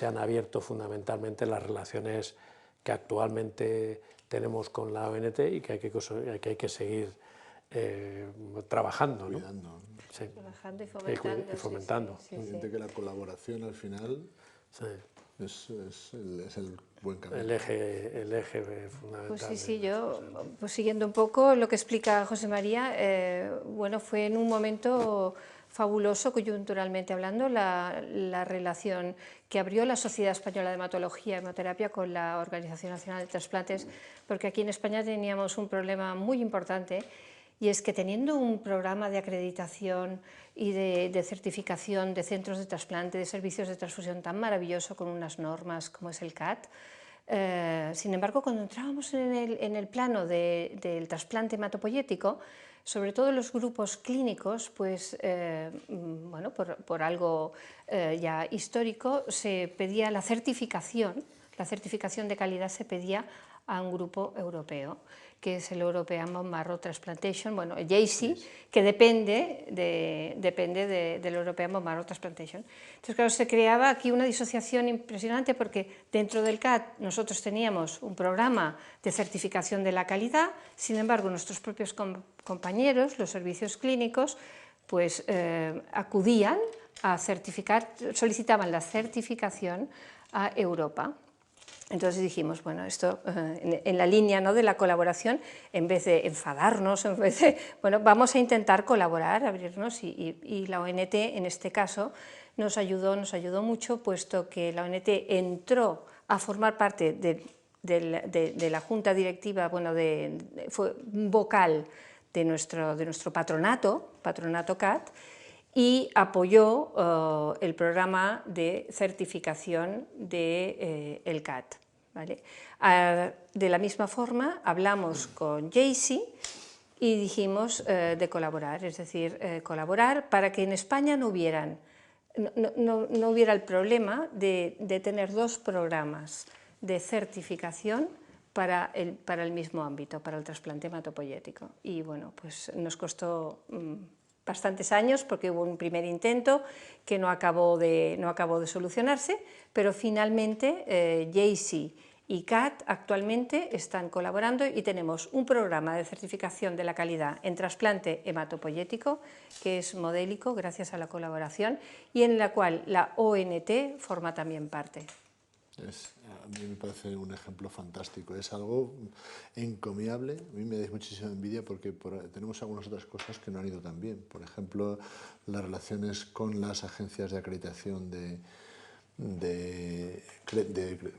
han abierto fundamentalmente las relaciones que actualmente tenemos con la ONT y que hay que seguir trabajando, ¿no? Cuidando. Sí. Trabajando y fomentando. Sí. Evidente que la colaboración al final es el buen camino. El eje fundamental. Pues sí, yo, pues siguiendo un poco lo que explica José María, bueno, fue en un momento fabuloso, coyunturalmente hablando, la relación que abrió la Sociedad Española de Hematología y Hemoterapia con la Organización Nacional de Trasplantes, porque aquí en España teníamos un problema muy importante, y es que teniendo un programa de acreditación y de certificación de centros de trasplante, de servicios de transfusión tan maravilloso, con unas normas como es el CAT, sin embargo, cuando entrábamos en el plano del trasplante hematopoyético, sobre todo en los grupos clínicos, pues, bueno, por algo ya histórico, se pedía la certificación de calidad se pedía a un grupo europeo, que es el European Bone Marrow Transplantation, bueno, JACI, que depende del European Bone Marrow Transplantation. Entonces, claro, se creaba aquí una disociación impresionante, porque dentro del CAT nosotros teníamos un programa de certificación de la calidad, sin embargo, nuestros propios compañeros, los servicios clínicos, pues acudían a certificar, solicitaban la certificación a Europa. Entonces dijimos, bueno, esto en la línea, ¿no?, de la colaboración, en vez de enfadarnos, bueno, vamos a intentar colaborar, abrirnos, y la ONT en este caso nos ayudó mucho, puesto que la ONT entró a formar parte de la junta directiva, bueno, fue vocal de nuestro patronato CAT, y apoyó el programa de certificación del CAT. ¿Vale? De la misma forma, hablamos con JACI y dijimos de colaborar, es decir, colaborar para que en España no hubiera el problema de tener dos programas de certificación para el mismo ámbito, para el trasplante hematopoyético. Y bueno, pues nos costó bastantes años, porque hubo un primer intento que no acabó de solucionarse, pero finalmente JACI y CAT actualmente están colaborando y tenemos un programa de certificación de la calidad en trasplante hematopoyético que es modélico gracias a la colaboración, y en la cual la ONT forma también parte. A mí me parece un ejemplo fantástico, es algo encomiable. A mí me da muchísima envidia porque tenemos algunas otras cosas que no han ido tan bien. Por ejemplo, las relaciones con las agencias de acreditación de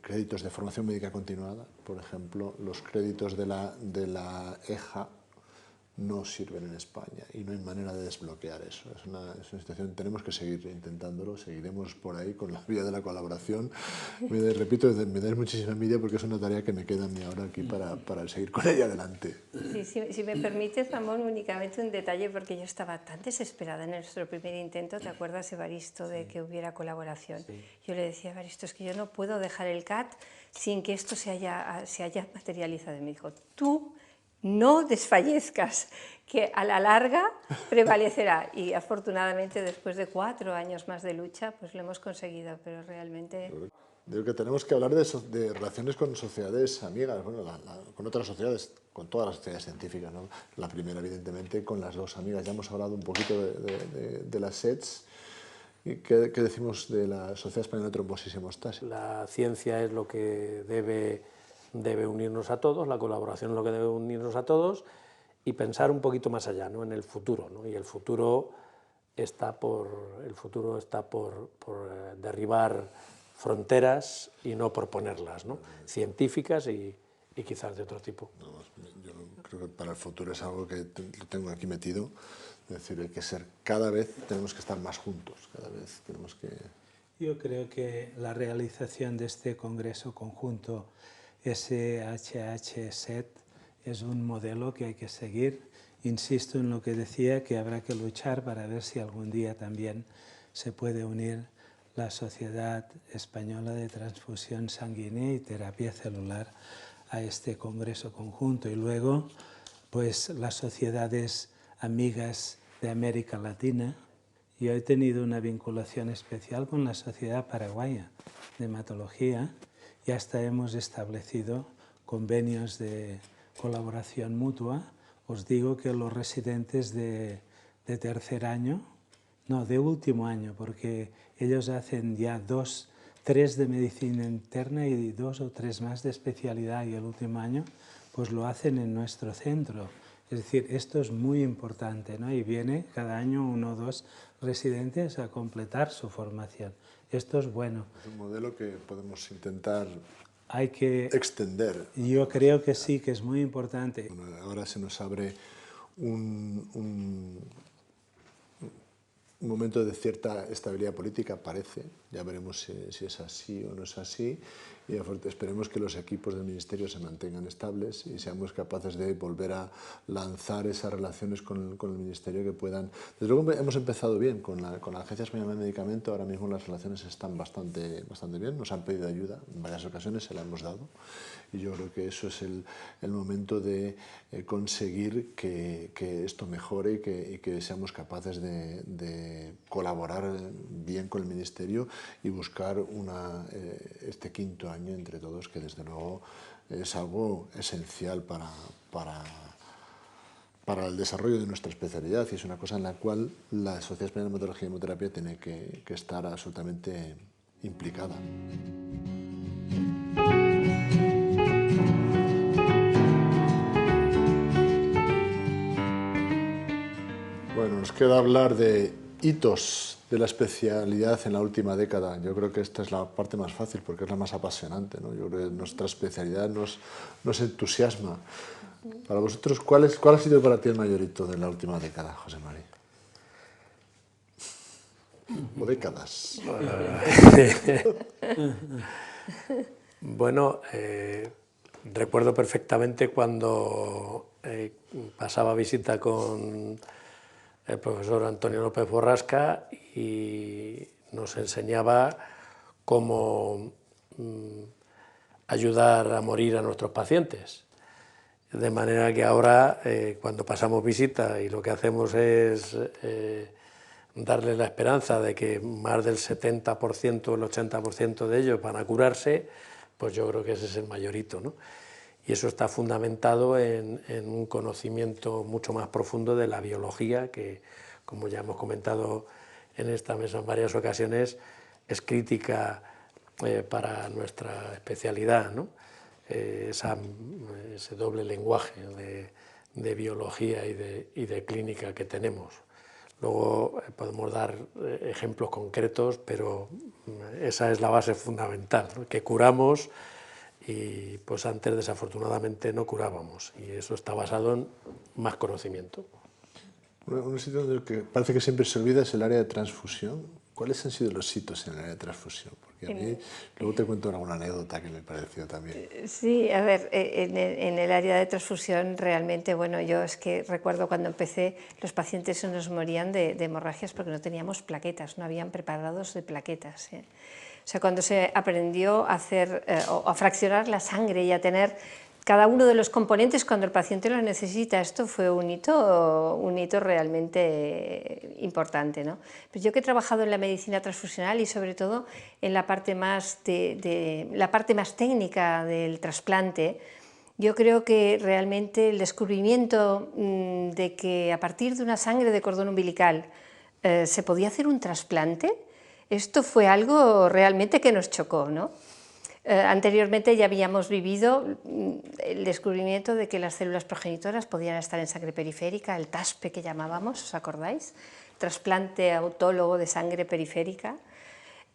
créditos de formación médica continuada. Por ejemplo, los créditos de la EJA no sirven en España y no hay manera de desbloquear eso. Es una situación, tenemos que seguir intentándolo, seguiremos por ahí con la vía de la colaboración. Repito, me da muchísima envidia porque es una tarea que me queda a mí ahora aquí para seguir con ella adelante. Sí, si me permites, Ramón, únicamente un detalle, porque yo estaba tan desesperada en nuestro primer intento, ¿te acuerdas, Evaristo, de que hubiera colaboración? Sí. Yo le decía a Evaristo, es que yo no puedo dejar el CAT sin que esto se haya materializado. Y me dijo, tú no desfallezcas, que a la larga prevalecerá. Y afortunadamente, después de 4 años más de lucha, pues lo hemos conseguido, pero realmente... Digo que tenemos que hablar de relaciones con sociedades amigas, bueno, con otras sociedades, con todas las sociedades científicas, ¿no? La primera, evidentemente, con las dos amigas. Ya hemos hablado un poquito de las SETS, ¿Qué decimos de la Sociedad Española de Trombosis y Hemostasia? La ciencia es lo que debe unirnos a todos, la colaboración es lo que debe unirnos a todos, y pensar un poquito más allá, ¿no? En el futuro, ¿no? Y el futuro está por derribar fronteras y no por ponerlas, ¿no? Científicas y quizás de otro tipo. No, yo creo que para el futuro es algo que lo tengo aquí metido, es decir, hay que ser, cada vez tenemos que estar más juntos, cada vez tenemos que... Yo creo que la realización de este congreso conjunto SHH-SET es un modelo que hay que seguir. Insisto en lo que decía, que habrá que luchar para ver si algún día también se puede unir la Sociedad Española de Transfusión Sanguínea y Terapia Celular a este congreso conjunto. Y luego, pues las sociedades amigas de América Latina. Yo he tenido una vinculación especial con la Sociedad Paraguaya de Hematología y hasta hemos establecido convenios de colaboración mutua. Os digo que los residentes de tercer año, no, de último año, porque ellos hacen ya 3 de medicina interna y 2 o 3 más de especialidad, y el último año pues lo hacen en nuestro centro. Es decir, esto es muy importante, ¿no? Y viene cada año 1 o 2 residentes a completar su formación. Esto es bueno. Es un modelo que podemos intentar hay que extender. Yo creo que sí, que es muy importante. Bueno, ahora se nos abre un momento de cierta estabilidad política, parece. Ya veremos si es así o no es así. Y esperemos que los equipos del Ministerio se mantengan estables y seamos capaces de volver a lanzar esas relaciones con el Ministerio que puedan... Desde luego hemos empezado bien con la Agencia Española de Medicamento. Ahora mismo las relaciones están bastante bien. Nos han pedido ayuda en varias ocasiones, se la hemos dado. Y yo creo que eso es el momento de conseguir que esto mejore y que seamos capaces de colaborar bien con el Ministerio y buscar este quinto año entre todos, que desde luego es algo esencial para el desarrollo de nuestra especialidad, y es una cosa en la cual la Sociedad Española de Hematología y Hemoterapia tiene que estar absolutamente implicada. Bueno, nos queda hablar de hitos de la especialidad en la última década. Yo creo que esta es la parte más fácil porque es la más apasionante, ¿no? Yo creo que nuestra especialidad nos entusiasma. Para vosotros, ¿cuál ha sido para ti el mayor hito de la última década, José Mari? ¿O décadas? Bueno, recuerdo perfectamente cuando pasaba visita con el profesor Antonio López Borrasca y nos enseñaba cómo ayudar a morir a nuestros pacientes. De manera que ahora, cuando pasamos visita y lo que hacemos es darle la esperanza de que más del 70%, el 80% de ellos van a curarse, pues yo creo que ese es el mayor hito, ¿no? Y eso está fundamentado en un conocimiento mucho más profundo de la biología, que, como ya hemos comentado en esta mesa en varias ocasiones, es crítica para nuestra especialidad, ¿no? Ese doble lenguaje de biología y de clínica que tenemos. Luego podemos dar ejemplos concretos, pero esa es la base fundamental, ¿no? Que curamos, y pues antes desafortunadamente no curábamos, y eso está basado en más conocimiento. Un sitio donde que parece que siempre se olvida es el área de transfusión. ¿Cuáles han sido los hitos en el área de transfusión? Porque a mí, luego te cuento alguna anécdota que me pareció también. Sí, a ver, en el área de transfusión realmente, bueno, yo es que recuerdo cuando empecé, los pacientes se nos morían de hemorragias porque no teníamos plaquetas, no habían preparados de plaquetas, ¿eh? O sea, cuando se aprendió a hacer, a fraccionar la sangre y a tener cada uno de los componentes cuando el paciente lo necesita, esto fue un hito realmente importante, ¿no? Pues yo que he trabajado en la medicina transfusional y sobre todo en la parte más, la parte más técnica del trasplante, yo creo que realmente el descubrimiento de que a partir de una sangre de cordón umbilical se podía hacer un trasplante, Esto fue algo realmente que nos chocó, ¿no? Anteriormente ya habíamos vivido el descubrimiento de que las células progenitoras podían estar en sangre periférica, el TASPE que llamábamos, ¿os acordáis? Trasplante autólogo de sangre periférica.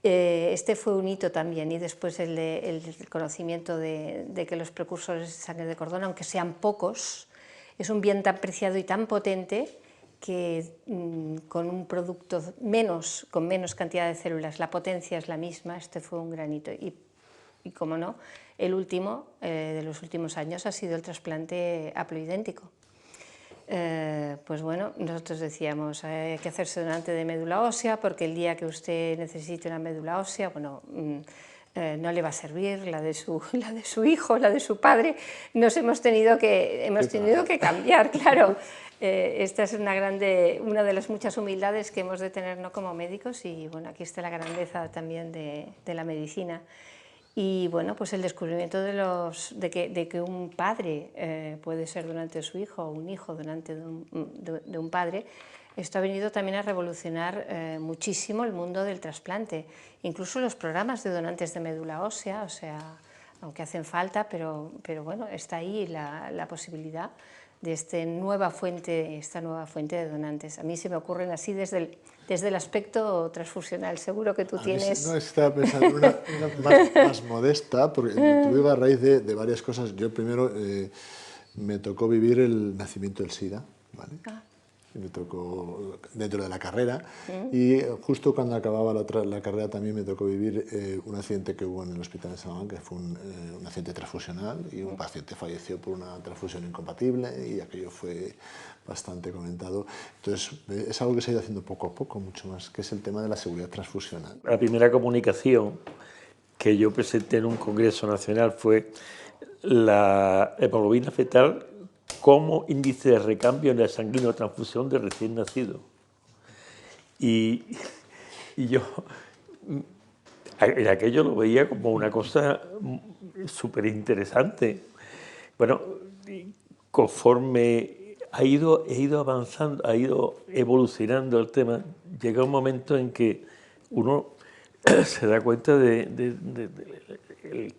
Este fue un hito también, y después el conocimiento de que los precursores de sangre de cordón, aunque sean pocos, es un bien tan preciado y tan potente que con un producto con menos cantidad de células la potencia es la misma. Este fue un gran hito. Y como no, el último de los últimos años ha sido el trasplante haploidéntico. Pues bueno, nosotros decíamos, hay que hacerse donante de médula ósea porque el día que usted necesite una médula ósea, bueno, no le va a servir la de su hijo, la de su padre. Hemos tenido que cambiar, claro. Esta es una de las muchas humildades que hemos de tener, ¿no?, como médicos, y bueno, aquí está la grandeza también de la medicina. Y bueno, pues el descubrimiento de que un padre puede ser donante de su hijo, o un hijo donante de un padre, esto ha venido también a revolucionar muchísimo el mundo del trasplante. Incluso los programas de donantes de médula ósea, o sea, aunque hacen falta, pero bueno, está ahí la posibilidad de esta nueva fuente de donantes. A mí se me ocurren así desde el aspecto transfusional. Seguro que tú tienes... No, estaba pensando en una más modesta, porque te digo a raíz de varias cosas. Yo primero me tocó vivir el nacimiento del SIDA, ¿vale? Me tocó dentro de la carrera, y justo cuando acababa la carrera también me tocó vivir un accidente que hubo en el hospital de Salamanca, que fue un accidente transfusional, y un paciente falleció por una transfusión incompatible, y aquello fue bastante comentado. Entonces es algo que se ha ido haciendo poco a poco, mucho más, que es el tema de la seguridad transfusional. La primera comunicación que yo presenté en un congreso nacional fue la hemoglobina fetal como índice de recambio en la sanguinotransfusión de recién nacido. Y yo en aquello lo veía como una cosa súper interesante. Bueno, conforme he ido avanzando, ha ido evolucionando el tema, llega un momento en que uno se da cuenta del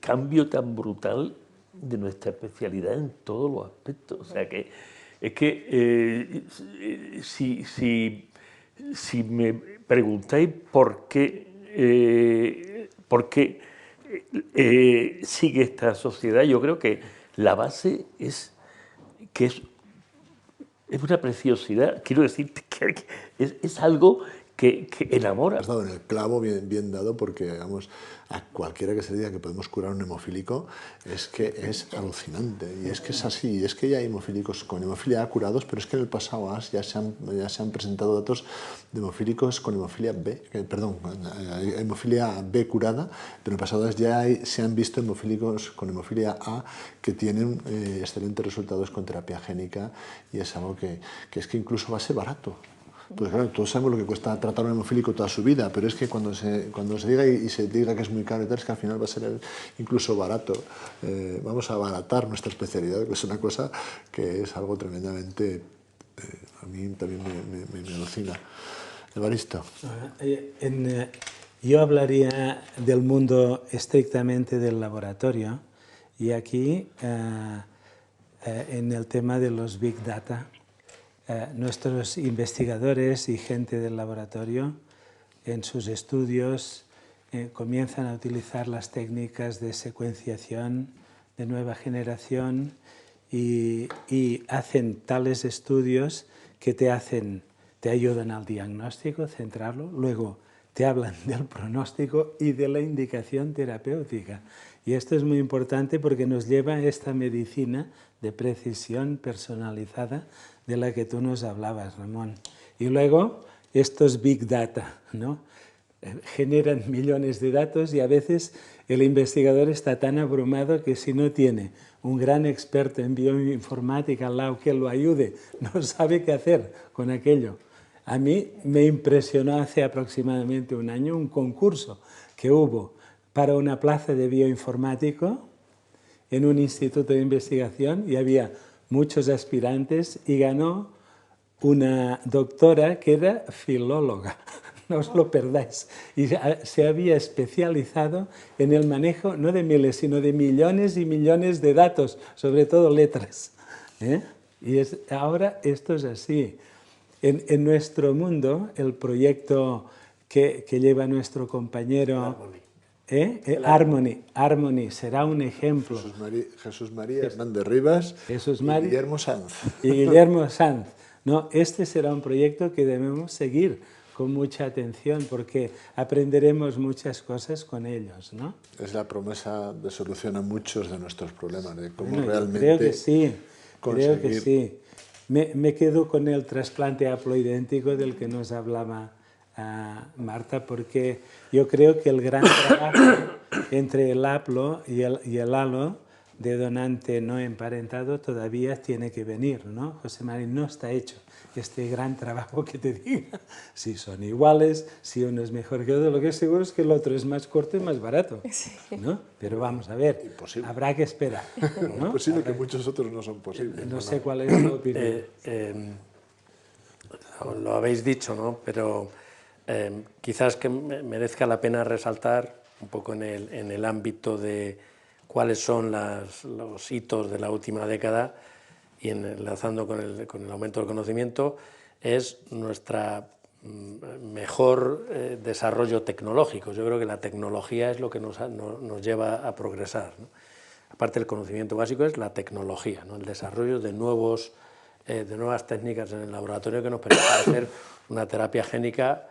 cambio tan brutal de nuestra especialidad en todos los aspectos. O sea que es que si me preguntáis por qué sigue esta sociedad, yo creo que la base es que es una preciosidad. Quiero decirte que es algo que enamora. Has dado en el clavo bien dado, porque digamos, a cualquiera que se diga que podemos curar un hemofílico es que es alucinante, y es que es así. Y es que ya hay hemofílicos con hemofilia A curados, pero es que en el pasado ya se han presentado datos de hemofílicos con hemofilia B curada, pero en el pasado ya se han visto hemofílicos con hemofilia A que tienen excelentes resultados con terapia génica, y es algo que es que incluso va a ser barato. Pues claro, todos sabemos lo que cuesta tratar un hemofílico toda su vida, pero es que cuando se diga y se diga que es muy caro y tal, es que al final va a ser incluso barato. Vamos a abaratar nuestra especialidad, que es una cosa que es algo tremendamente... a mí también me alucina. Evaristo. Yo hablaría del mundo estrictamente del laboratorio, y aquí en el tema de los Big Data. Nuestros investigadores y gente del laboratorio en sus estudios comienzan a utilizar las técnicas de secuenciación de nueva generación y hacen tales estudios que te ayudan al diagnóstico, centrarlo, luego te hablan del pronóstico y de la indicación terapéutica. Y esto es muy importante porque nos lleva a esta medicina de precisión personalizada de la que tú nos hablabas, Ramón. Y luego estos Big Data, ¿no? Generan millones de datos, y a veces el investigador está tan abrumado que si no tiene un gran experto en bioinformática al lado que lo ayude, no sabe qué hacer con aquello. A mí me impresionó hace aproximadamente un año un concurso que hubo para una plaza de bioinformático en un instituto de investigación, y había muchos aspirantes, y ganó una doctora que era filóloga. no os lo perdáis. Y se había especializado en el manejo no de miles, sino de millones y millones de datos, sobre todo letras. Y ahora esto es así. En nuestro mundo, el proyecto que lleva nuestro compañero Harmony será un ejemplo. Jesús María Hernández Rivas y Guillermo Sanz. Y Guillermo Sanz. No, este será un proyecto que debemos seguir con mucha atención porque aprenderemos muchas cosas con ellos, ¿no? Es la promesa de solución a muchos de nuestros problemas, de cómo realmente creo que sí, conseguir... creo que sí. Me quedo con el trasplante haploidéntico del que nos hablaba Marta, porque yo creo que el gran trabajo entre el haplo y el halo de donante no emparentado todavía tiene que venir, ¿no? José María, no está hecho este gran trabajo que te diga si son iguales, si uno es mejor que otro. Lo que es seguro es que el otro es más corto y más barato, ¿no? Pero vamos a ver, imposible. Habrá que esperar, ¿no? Es posible que muchos otros no son posibles. No sé cuál es tu opinión. Lo habéis dicho, ¿no? Pero quizás que merezca la pena resaltar un poco en el ámbito de cuáles son los hitos de la última década y enlazando con el aumento del conocimiento, es nuestro mejor desarrollo tecnológico. Yo creo que la tecnología es lo que nos lleva a progresar, ¿no? Aparte del conocimiento básico es la tecnología, ¿no? El desarrollo de nuevas técnicas en el laboratorio que nos permitan hacer una terapia génica,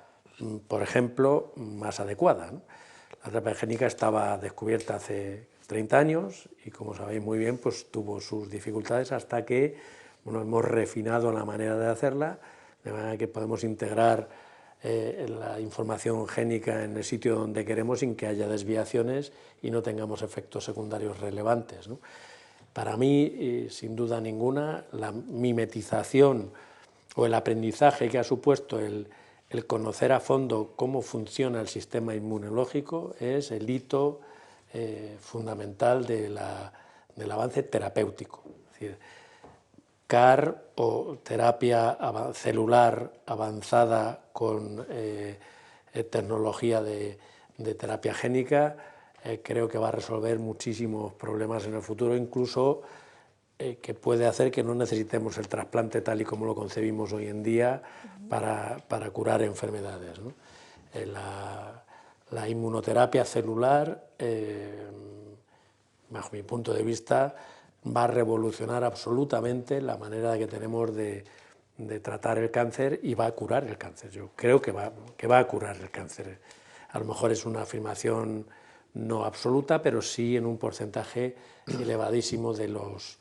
por ejemplo, más adecuada, ¿no? La terapia génica estaba descubierta hace 30 años y, como sabéis muy bien, pues tuvo sus dificultades hasta que hemos refinado la manera de hacerla, de manera que podemos integrar la información génica en el sitio donde queremos sin que haya desviaciones y no tengamos efectos secundarios relevantes, ¿no? Para mí, sin duda ninguna, la mimetización o el aprendizaje que ha supuesto el conocer a fondo cómo funciona el sistema inmunológico es el hito fundamental del avance terapéutico. Es decir, CAR o terapia celular avanzada con tecnología de terapia génica, creo que va a resolver muchísimos problemas en el futuro, incluso que puede hacer que no necesitemos el trasplante tal y como lo concebimos hoy en día para curar enfermedades, ¿no? La inmunoterapia celular, bajo mi punto de vista, va a revolucionar absolutamente la manera que tenemos de tratar el cáncer y va a curar el cáncer. Yo creo que va a curar el cáncer. A lo mejor es una afirmación no absoluta, pero sí en un porcentaje elevadísimo de los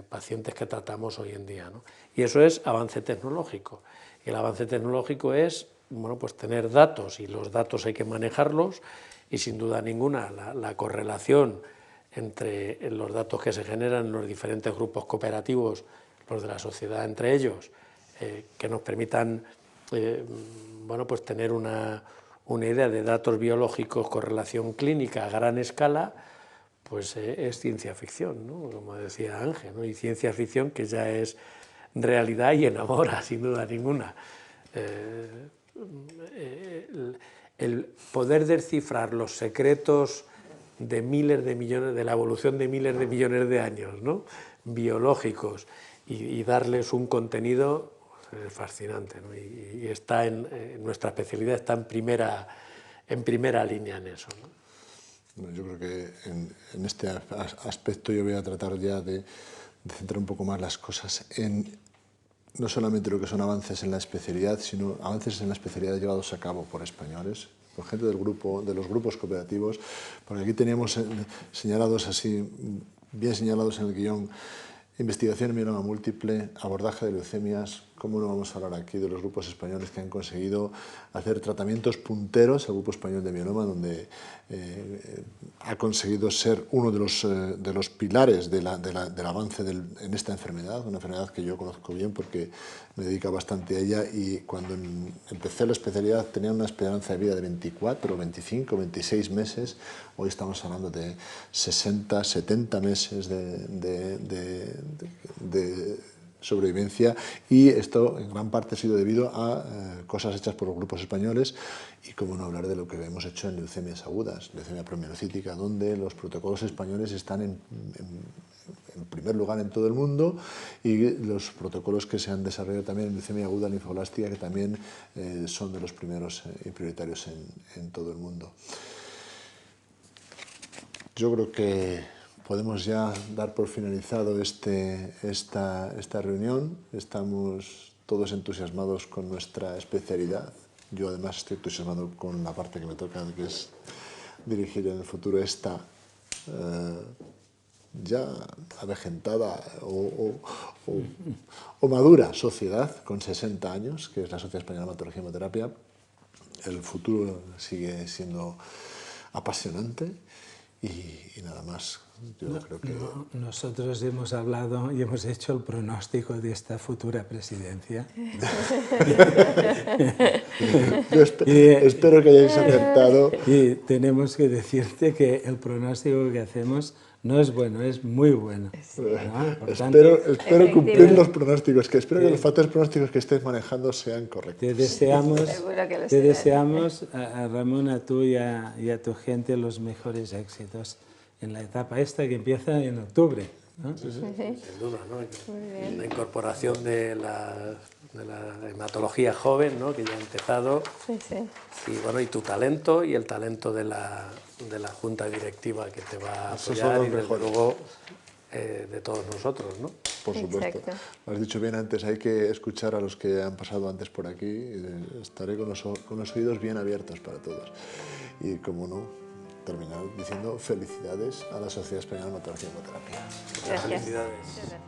pacientes que tratamos hoy en día, ¿no? Y eso es avance tecnológico. Y el avance tecnológico es, bueno, pues tener datos, y los datos hay que manejarlos, y sin duda ninguna la correlación entre los datos que se generan en los diferentes grupos cooperativos, los de la sociedad entre ellos, que nos permitan bueno, pues tener una idea de datos biológicos, correlación clínica a gran escala, pues es ciencia ficción, ¿no? Como decía Ángel, ¿no? Y ciencia ficción que ya es realidad y enamora, sin duda ninguna. El poder descifrar los secretos de miles de millones, de la evolución de miles de millones de años, ¿no? Biológicos, y darles un contenido es fascinante, ¿no? Y está nuestra especialidad está en primera línea en eso, ¿no? Bueno, yo creo que en este aspecto yo voy a tratar ya de centrar un poco más las cosas en no solamente lo que son avances en la especialidad, sino avances en la especialidad llevados a cabo por españoles, por gente de los grupos cooperativos, porque aquí teníamos señalados así, bien señalados en el guión, investigación en mieloma múltiple, abordaje de leucemias. ¿Cómo no vamos a hablar aquí de los grupos españoles que han conseguido hacer tratamientos punteros? El Grupo Español de Mieloma, donde ha conseguido ser uno de los pilares del avance en esta enfermedad, una enfermedad que yo conozco bien porque me dedico bastante a ella, y cuando empecé la especialidad tenía una esperanza de vida de 24, 25, 26 meses. Hoy estamos hablando de 60, 70 meses de sobrevivencia, y esto en gran parte ha sido debido a cosas hechas por los grupos españoles, y cómo no hablar de lo que hemos hecho en leucemias agudas, leucemia promielocítica, donde los protocolos españoles están en primer lugar en todo el mundo, y los protocolos que se han desarrollado también en leucemia aguda linfoblástica, que también son de los primeros y prioritarios en todo el mundo. Yo creo que podemos ya dar por finalizado esta reunión. Estamos todos entusiasmados con nuestra especialidad. Yo además estoy entusiasmado con la parte que me toca, que es dirigir en el futuro esta ya avejentada o madura sociedad con 60 años, que es la Sociedad Española de Hematología y Hemoterapia. El futuro sigue siendo apasionante. Y nada más, yo creo que... Nosotros hemos hablado y hemos hecho el pronóstico de esta futura presidencia. Yo espero que hayáis acertado. Y tenemos que decirte que el pronóstico que hacemos no es bueno, es muy bueno, ¿no? Espero cumplir los pronósticos, espero que los factores pronósticos que estés manejando sean correctos. Te deseamos a Ramón, a tú y a tu gente los mejores éxitos en la etapa esta que empieza en octubre, ¿no? Sin duda, ¿no? La incorporación de la hematología joven, ¿no? Que ya ha empezado, y bueno, y tu talento y el talento de la junta directiva que te va a apoyar, y desde luego de todos nosotros, ¿no? Por supuesto. Lo has dicho bien antes, hay que escuchar a los que han pasado antes por aquí. Estaré con los oídos bien abiertos para todos. Y como no, terminar diciendo felicidades a la Sociedad Española de Hematología y Hemoterapia. Gracias. Felicidades. Gracias.